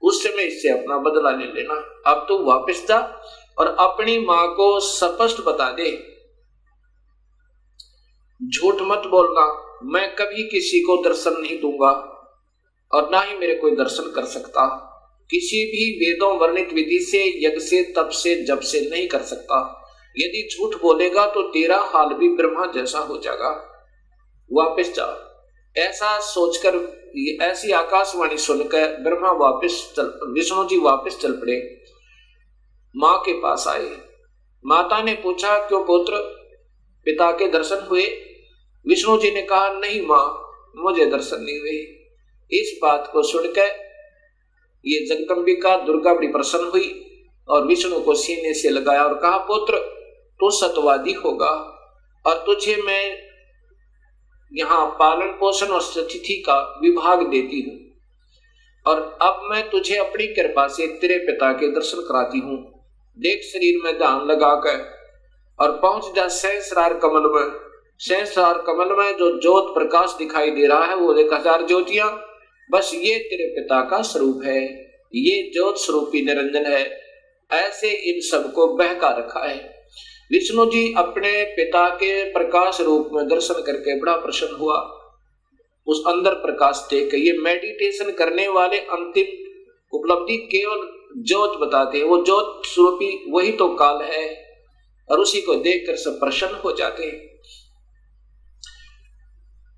B: उस समय इससे अपना बदला ले लेना। अब तू वापस जा और अपनी मां को स्पष्ट बता दे, झूठ मत बोलना, मैं कभी किसी को दर्शन नहीं दूंगा और ना ही मेरे कोई दर्शन कर सकता, किसी भी वेदों वर्णित विधि से, यज्ञ से, तप से, जप से नहीं कर सकता। यदि झूठ बोलेगा तो तेरा हाल भी ब्रह्मा जैसा हो जाएगा, वापस जा। ऐसा सोचकर, ऐसी आकाशवाणी सुनकर ब्रह्मा विष्णु जी वापस चल पड़े, मां के पास आए। माता ने पूछा, क्यों पुत्र, पिता के दर्शन हुए? विष्णु जी ने कहा, नहीं मां, मुझे दर्शन नहीं हुए। इस बात को सुनकर ये जगदम्बिका दुर्गा बड़ी प्रसन्न हुई और विष्णु को सीने से लगाया और कहा, पुत्र तू सत्यवादी होगा और तुझे मैं यहाँ पालन पोषण और अतिथि का विभाग देती हूँ, और अब मैं तुझे अपनी कृपा से तेरे पिता के दर्शन कराती हूँ। देख शरीर में ध्यान लगाकर और पहुंच जा सहस्रार कमल में। सहस्रार कमल में जो ज्योत प्रकाश दिखाई दे रहा है वो 1000 ज्योतियां, बस ये तेरे पिता का स्वरूप है, ये ज्योत स्वरूपी निरंजन है। ऐसे इन सबको बहका रखा है। विष्णु जी अपने पिता के प्रकाश रूप में दर्शन करके बड़ा प्रसन्न हुआ। उस अंदर प्रकाश देख, ये मेडिटेशन करने वाले अंतिम उपलब्धि केवल ज्योत बताते हैं, वो ज्योत स्वरूपी वही तो काल है, और उसी को देखकर सब प्रसन्न हो जाते हैं।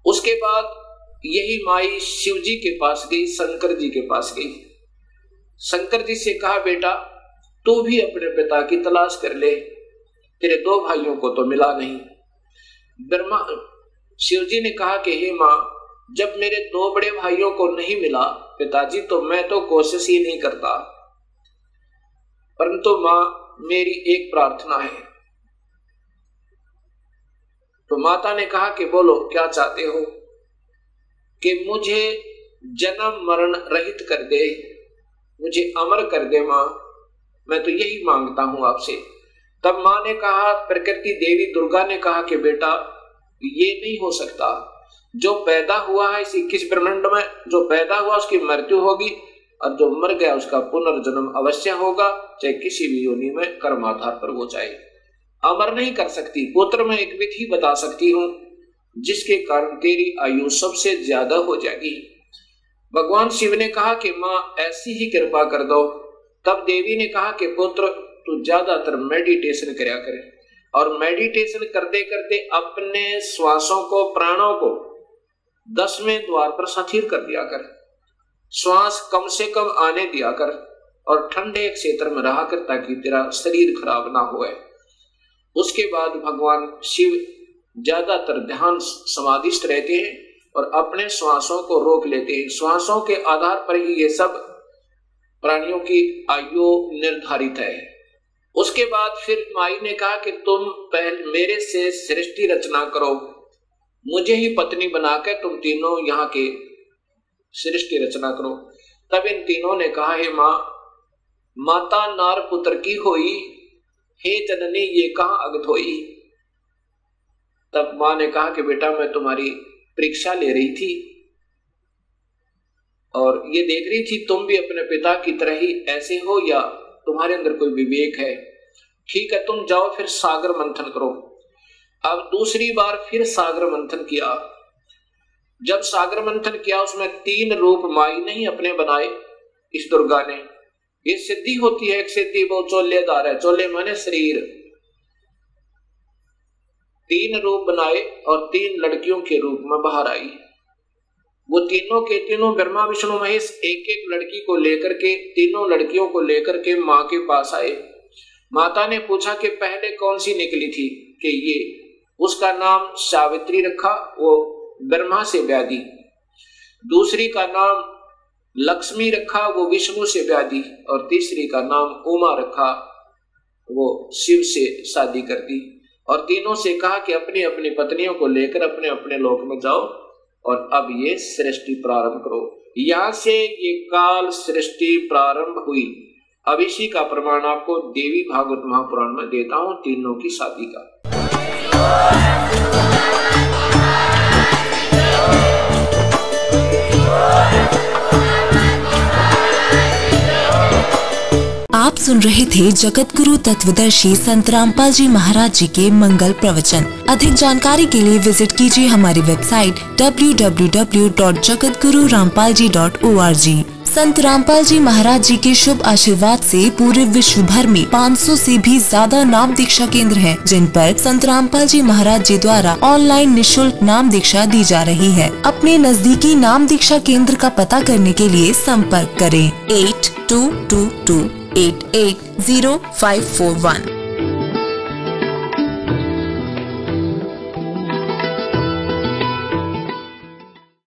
B: उसके बाद यही माई शिव जी के पास गई, शंकर जी के पास गई। शंकर जी से कहा, बेटा तू भी अपने पिता की तलाश कर ले, तेरे 2 भाइयों को तो मिला नहीं। ब्रह्मा शिव जी ने कहा कि हे मां, जब मेरे 2 बड़े भाइयों को नहीं मिला पिताजी, तो मैं तो कोशिश ही नहीं करता, परंतु माँ मेरी एक प्रार्थना है। तो माता ने कहा कि बोलो क्या चाहते हो? कि मुझे जन्म मरण रहित कर दे, मुझे अमर कर दे माँ, मैं तो यही मांगता हूं आपसे। तब माँ ने कहा, प्रकृति देवी दुर्गा ने कहा कि बेटा ये नहीं हो सकता, जो पैदा हुआ है इस 21 ब्रह्मांड में, जो पैदा हुआ उसकी मृत्यु होगी और जो मर गया उसका पुनर्जन्म अवश्य होगा, चाहे किसी भी योनि में कर्म आधार पर वो जाए। अमर नहीं कर सकती, पुत्र में एक विधि बता सकती हूँ जिसके कारण तेरी आयु सबसे ज्यादा हो जाएगी। भगवान शिव ने कहा कि माँ ऐसी ही कृपा कर दो। तब देवी ने कहा कि पुत्र तू ज्यादातर मेडिटेशन करया करे, और मेडिटेशन करते करते अपने श्वासों को, प्राणों को 10वें द्वार पर स्थिर कर दिया कर, श्वास कम से कम आने दिया कर और ठंडे क्षेत्र में रहा कर ताकि तेरा शरीर खराब ना होए। उसके बाद भगवान शिव ज्यादातर ध्यान समाधिस्थ रहते हैं और अपने श्वासों को रोक लेते हैं। श्वासों के आधार पर ही ये सब प्राणियों की आयु निर्धारित है। उसके बाद फिर माई ने कहा कि तुम पहले मेरे से सृष्टि रचना करो, मुझे ही पत्नी बनाकर तुम तीनों यहाँ के सृष्टि रचना करो। तब इन तीनों ने कहा, हे माँ, माता नार पुत्र की होई, हे जननी ये कहाँ अगत होई। तब माँ ने कहा कि बेटा मैं तुम्हारी परीक्षा ले रही थी और ये देख रही थी तुम भी अपने पिता की तरह ही ऐसे हो या तुम्हारे अंदर कोई विवेक है। ठीक है, तुम जाओ फिर सागर मंथन करो। अब दूसरी बार फिर सागर मंथन किया। जब सागर मंथन किया उसमें 3 रूप माई नहीं अपने बनाए इस दुर्गा ने। ये सिद्धि होती है, एक सिद्धि वो चोलेदार है, चोले माने शरीर। 3 रूप बनाए और 3 लड़कियों के रूप में बाहर आई। वो तीनों के तीनों ब्रह्मा विष्णु महेश एक एक लड़की को लेकर के, तीनों लड़कियों को लेकर के माँ के पास आए। माता ने पूछा कि पहले कौन सी निकली थी? कि ये, उसका नाम सावित्री रखा, वो ब्रह्मा से व्याधी। दूसरी का नाम लक्ष्मी रखा, वो विष्णु से व्याधी। और तीसरी का नाम उमा रखा, वो शिव से शादी कर दी। और तीनों से कहा कि अपनी अपनी पत्नियों को लेकर अपने अपने लोक में जाओ और अब ये सृष्टि प्रारंभ करो। यहां से ये काल सृष्टि प्रारंभ हुई। अब इसी का प्रमाण आपको देवी भागवत महापुराण में देता हूं, तीनों की शादी का।
C: आप सुन रहे थे जगत गुरु तत्वदर्शी संत रामपाल जी महाराज जी के मंगल प्रवचन। अधिक जानकारी के लिए विजिट कीजिए हमारी वेबसाइट www.jagatgururampalji.org। संत रामपाल जी महाराज जी के शुभ आशीर्वाद से पूरे विश्व भर में 500 से भी ज्यादा नाम दीक्षा केंद्र हैं, जिन पर संत रामपाल जी महाराज जी द्वारा ऑनलाइन निशुल्क नाम दीक्षा दी जा रही है। अपने नजदीकी नाम दीक्षा केंद्र का पता करने के लिए संपर्क करें 8222880541।